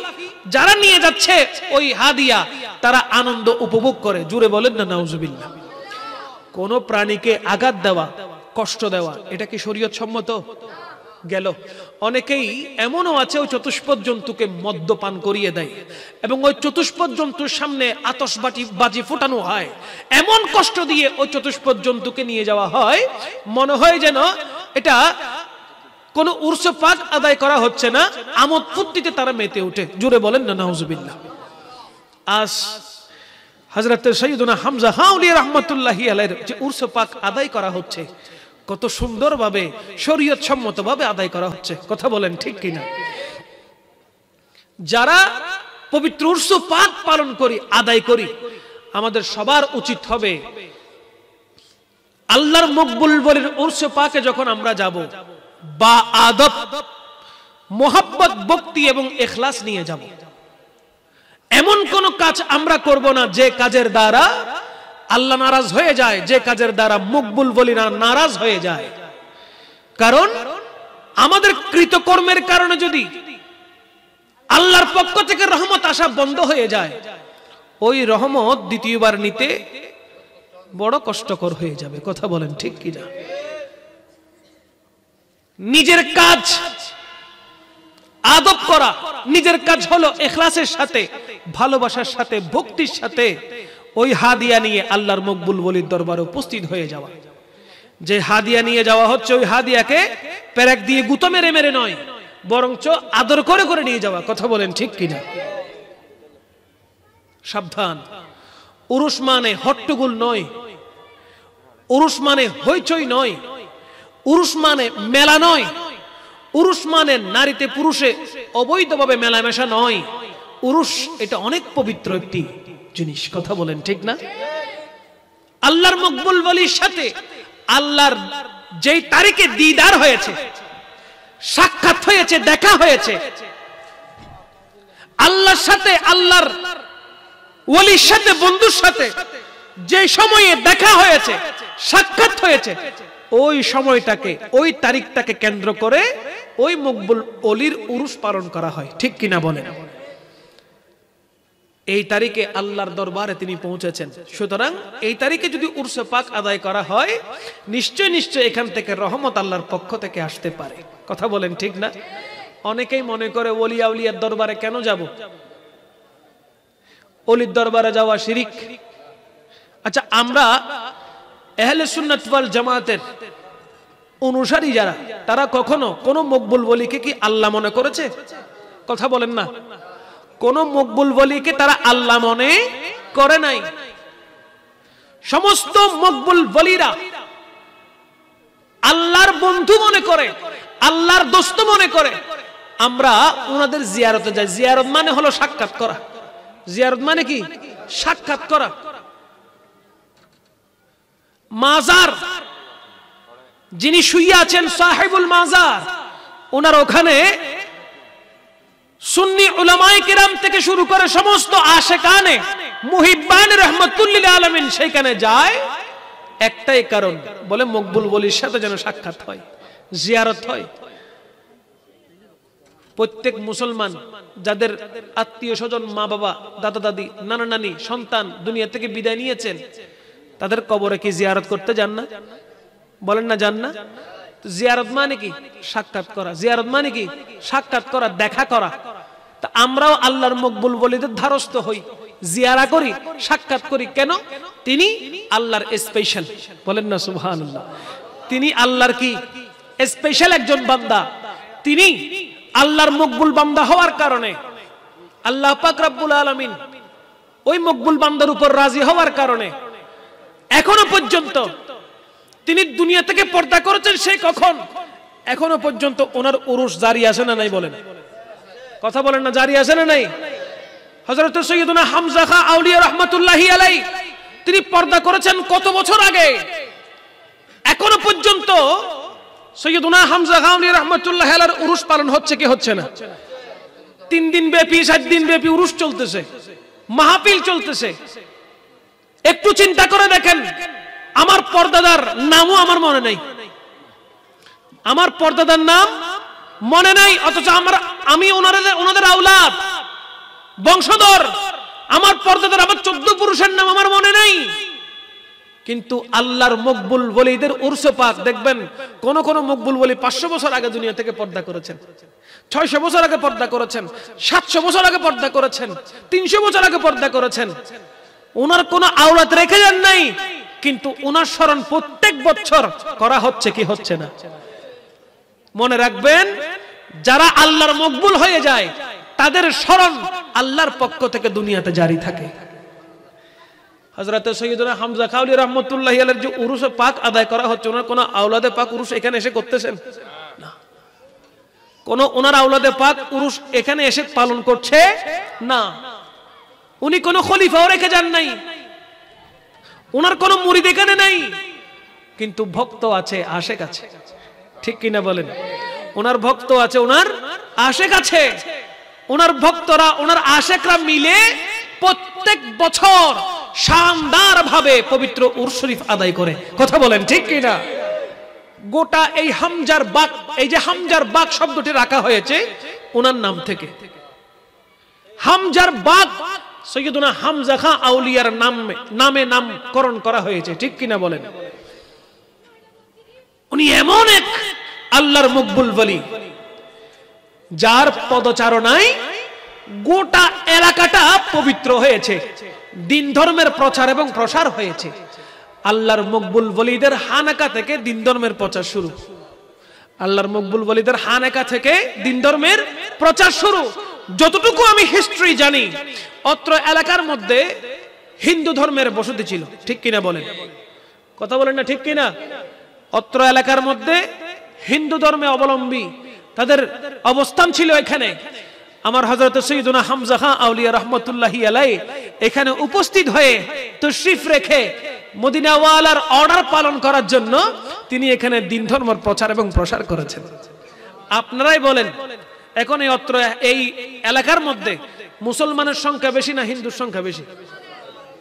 যারা নিয়ে যাচ্ছে ওই হাদিয়া, তারা আনন্দ উপভোগ করে। জুড়ে বলেন না নাউজুবিল্লাহ। কোন প্রাণীকে আঘাত দেওয়া, কষ্ট দেওয়া, এটা কি শরীয়ত সম্মত? গেল। অনেকেই এমনও আছে ওই চতুষ্পদ জন্তুকে মদ্যপান করিয়ে দেয় এবং ওই চতুষ্পদ জন্তুর সামনে আতশবাজি ফোটানো হয়, এমন কষ্ট দিয়ে ওই চতুষ্পদ জন্তুকে নিয়ে যাওয়া হয়, মনে হয় যেন এটা কোন উরসে পাক আদায় করা হচ্ছে না, আমোদ ফুর্তিতে তারা মেতে ওঠে। জুড়ে বলেন না নাউজুবিল্লাহ। আজ হযরত সাইয়্যিদুনা হামজা হাউলি রাহমাতুল্লাহি আলাইহির যে উরসে পাক আদায় করা হচ্ছে, কত সুন্দরভাবে শরীয়ত সম্মতভাবে আদায় করা হচ্ছে। কথা বলেন ঠিক কিনা? যারা পবিত্র উরস পাক পালন করি, আদায় করি, আমাদের সবার উচিত হবে আল্লাহর মকবুল ওলির উরস পাকে যখন আমরা যাব, বা আদব, মোহাব্বত, ভক্তি এবং ইখলাস নিয়ে যাব। এমন কোন কাজ আমরা করব না যে কাজের দ্বারা আল্লাহ নারাজ হয়ে যায়, যে কাজের দ্বারা মকবুল ওলিরা নারাজ হয়ে যায়। কারণ আমাদের কৃতকর্মের কারণে যদি আল্লাহর পক্ষ থেকে রহমত আসা বন্ধ হয়ে যায়, ওই রহমত দ্বিতীয়বার নিতে বড় কষ্টকর হয়ে যাবে। কথা বলেন ঠিক কিনা? নিজের কাজ আদব করা, নিজের কাজ হলো ইখলাসের সাথে, ভালোবাসার সাথে, ভক্তির সাথে ওই হাদিয়া নিয়ে আল্লাহর মকবুল ওলির দরবারে উপস্থিত হয়ে যাওয়া। যে হাদিয়া নিয়ে যাওয়া হচ্ছে, ওই হাদিয়াকে পেরেক দিয়ে গুঁতো মেরে মেরে নয়, বরঞ্চ আদর করে করে নিয়ে যাওয়া। কথা বলেন ঠিক কিনা? সাবধান, উরুস মানে হট্টগোল নয়, উরুস মানে হইচই নয়, উরুস মানে মেলা নয়, উরুস মানে নারীতে পুরুষে অবৈধভাবে মেলামেশা নয়। উরুস এটা অনেক পবিত্র একটি জিনিস। কথা বলেন ঠিক না? আল্লাহর মকবুল ওলির সাথে আল্লাহর যেই তারিখে দিদার হয়েছে, সাক্ষাৎ হয়েছে, দেখা হয়েছে, আল্লাহর সাথে, আল্লাহর ওলির সাথে, বন্ধুর সাথে যে সময়ে দেখা হয়েছে, সাক্ষাৎ হয়েছে, ওই সময়টাকে, ওই তারিখটাকে কেন্দ্র করে ওই মকবুল ওলির উরুস পালন করা হয়। ঠিক কিনা বলেন? এই তারিখে আল্লাহর দরবারে তিনি পৌঁছেছেন। সুতরাং এই তারিখে যদি উরসে পাক আদায় করা হয়, নিশ্চয় নিশ্চয় এখান থেকে রহমত আল্লাহর পক্ষ থেকে আসতে পারে। কথা বলেন ঠিক না? অনেকেই মনে করে ওলি আউলিয়ার দরবারে কেন যাব? ওলির দরবারে যাওয়া শিরিক। আচ্ছা, আমরা আহলে সুন্নাত ওয়াল জামাতের অনুসারী যারা, তারা কখনো কোন মকবুল ওলিকে কি আল্লাহ মনে করেছে? কথা বলেন না। কোন মকবুল ওলিকে তারা আল্লাহ মনে করে নাই। সমস্ত মকবুল ওলিরা আল্লাহর বন্ধু মনে করে, আল্লাহর দোস্ত মনে করে। আমরা ওনাদের জিয়ারতে যাই। জিয়ারত মানে হলো সাক্ষাৎ করা। জিয়ারত মানে কি? সাক্ষাৎ করা। মাজার, যিনি শুয়ে আছেন সাহেবুল মাজার, ওনার ওখানে সুন্নি উলামায়ে কেরাম থেকে শুরু করে সমস্ত আশিকানে মুহিব্বান রাহমাতুল্লিল আলামিন সেখানে যায় একটাই কারণ, বলে মকবুল ওলির সাথে যেন সাক্ষাৎ হয়, জিয়ারত হয়। প্রত্যেক মুসলমান যাদের আত্মীয় স্বজন, মা বাবা, দাদা দাদি, নানা নানি, সন্তান দুনিয়া থেকে বিদায় নিয়েছেন, তাদের কবরে কি জিয়ারত করতে যান না? বলেন না যান না? জিয়ারত মানে কি? সাক্ষাৎ করা। জিয়ারত মানে কি? সাক্ষাৎ করা, দেখা করা। তা আমরাও আল্লাহর মকবুল ওলিদের ধারস্থ হই, জিয়ারা করি, সাক্ষাৎ করি। কেন? তিনি আল্লাহর স্পেশাল। বলেন না সুবহানাল্লাহ। তিনি আল্লাহর কি স্পেশাল একজন বান্দা। তিনি আল্লাহর মকবুল বান্দা হওয়ার কারণে আল্লাহ পাক রব্বুল আলামিন ওই মকবুল বান্দার উপর রাজি হওয়ার কারণে এখনো পর্যন্ত তিনি দুনিয়া থেকে পর্দা করেছেন। সেই কখন? এখনো পর্যন্ত ওনার উরুস জারি আছে না নাই? বলেন, কথা বলেন না, জারি আছে না নাই? হযরত সৈয়দনা হামজা খাঁ আউলিয়া রাহমাতুল্লাহি আলাইহি তিনি পর্দা করেছেন কত বছর আগে। এখনো পর্যন্ত সৈয়দনা হামজা খাঁ আউলিয়া রাহমাতুল্লাহি আলাইহির উরুস পালন হচ্ছে কি হচ্ছে না? 3 দিন ব্যাপী, 7 দিন ব্যাপী উরুস চলতেছে, মাহফিল চলতেছে। একটু চিন্তা করে দেখেন, আমার পর্দাদার নামও আমার মনে নাই। আমার পর্দাদার নাম মনে নাই, অথচ আমি ওনাদের আওলাদ, বংশধর। আমার পর্দাদার, আমার 14 পুরুষের নাম আমার মনে নাই। কিন্তু আল্লাহর মকবুল ওলিদের উরসে পাক দেখবেন, কোন কোন মকবুল ওলি 500 বছর আগে দুনিয়া থেকে পর্দা করেছেন, 600 বছর আগে পর্দা করেছেন, 700 বছর আগে পর্দা করেছেন, 300 বছর আগে পর্দা করেছেন। ওনার কোন আওলাদ রেখে যান নাই, কিন্তু ওনার স্মরণ প্রত্যেক বছর করা হচ্ছে কি হচ্ছে না? মনে রাখবেন, যারা আল্লাহর মকবুল হয়ে যায় তাদের স্মরণ আল্লাহর পক্ষ থেকে দুনিয়াতে জারি থাকে। হযরত সৈয়দনা হামজা খাঁ আউলিয়া রাহমাতুল্লাহি আলাইহির যে উরুসে পাক আদায় করা হচ্ছে, ওনার কোন আওলাদে পাক উরুস এখানে এসে করতেছেন না। কোন ওনার আওলাদে পাক উরুস এখানে এসে পালন করছে না। উনি কোন খলিফাও রেখে যান নাই, ওনার কোন মুরিদ এখানে নাই, কিন্তু ভক্ত আছে, আশেক আছে। ঠিক কিনা বলেন? ওনার ভক্ত আছে, ওনার আশেক আছে। ওনার ভক্তরা, ওনার আশেকরা মিলে প্রত্যেক বছর শানদার ভাবে পবিত্র উরস শরীফ আদায় করে। কথা বলেন ঠিক কিনা? গোটা এই হামজার বাগ, এই যে হামজার বাগ শব্দটি রাখা হয়েছে ওনার নাম থেকে। হামজার বাগ সৈয়দনা হামজা খাঁ আউলিয়ার নামে নামকরণ করা হয়েছে। ঠিক কিনা বলেন? উনি এমন এক আল্লাহর মকবুল ওলি, যার পদচারণায় গোটা এলাকাটা পবিত্র হয়েছে, দিন ধর্মের প্রচার এবং প্রসার হয়েছে। আল্লাহর মকবুল ওলিদের হানাকা থেকে দিন ধর্মের প্রচার শুরু। আল্লাহর মকবুল ওলিদের হানাকা থেকে দিন ধর্মের প্রচার শুরু। যতটুকু আমি হিস্ট্রি জানি, অত্র এলাকার মধ্যে হিন্দু ধর্মের বসতি ছিল। ঠিক কিনা বলেন? কথা বলেন না ঠিক কিনা? অত্র এলাকার মধ্যে হিন্দু ধর্মে অবলম্বী তাদের অবস্থান ছিল এখানে। আমার হযরত সৈয়দনা হামজা খাঁ আউলিয়া রাহমাতুল্লাহি আলাইহি এখানে উপস্থিত হয়ে তশরিফ রেখে মদিনা ওয়ালার অর্ডার পালন করার জন্য তিনি এখানে দিন ধর্মের প্রচার এবং প্রসার করেছেন। আপনারাই বলেন, এখন এই অত্র এই এলাকার মধ্যে মুসলমানের সংখ্যা বেশি না হিন্দুর সংখ্যা বেশি?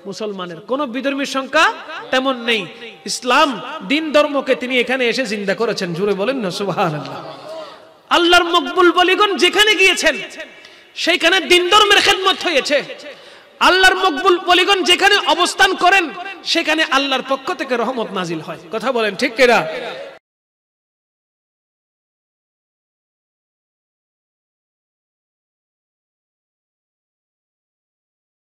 মুসলমানের, কোন বিধর্মীর সংখ্যা তেমন নেই। ইসলাম দিন ধর্মকে তিনি এখানে এসে জিন্দা করেছেন। জুড়ে বলেন না সুবহানাল্লাহ। আল্লাহর মকবুল ওলিগণ যেখানে গিয়েছেন সেখানে দিন ধর্মের খেদমত হয়েছে। আল্লাহর মকবুল ওলিগণ যেখানে অবস্থান করেন সেখানে আল্লাহর পক্ষ থেকে রহমত নাজিল হয়। কথা বলেন ঠিক কিনা?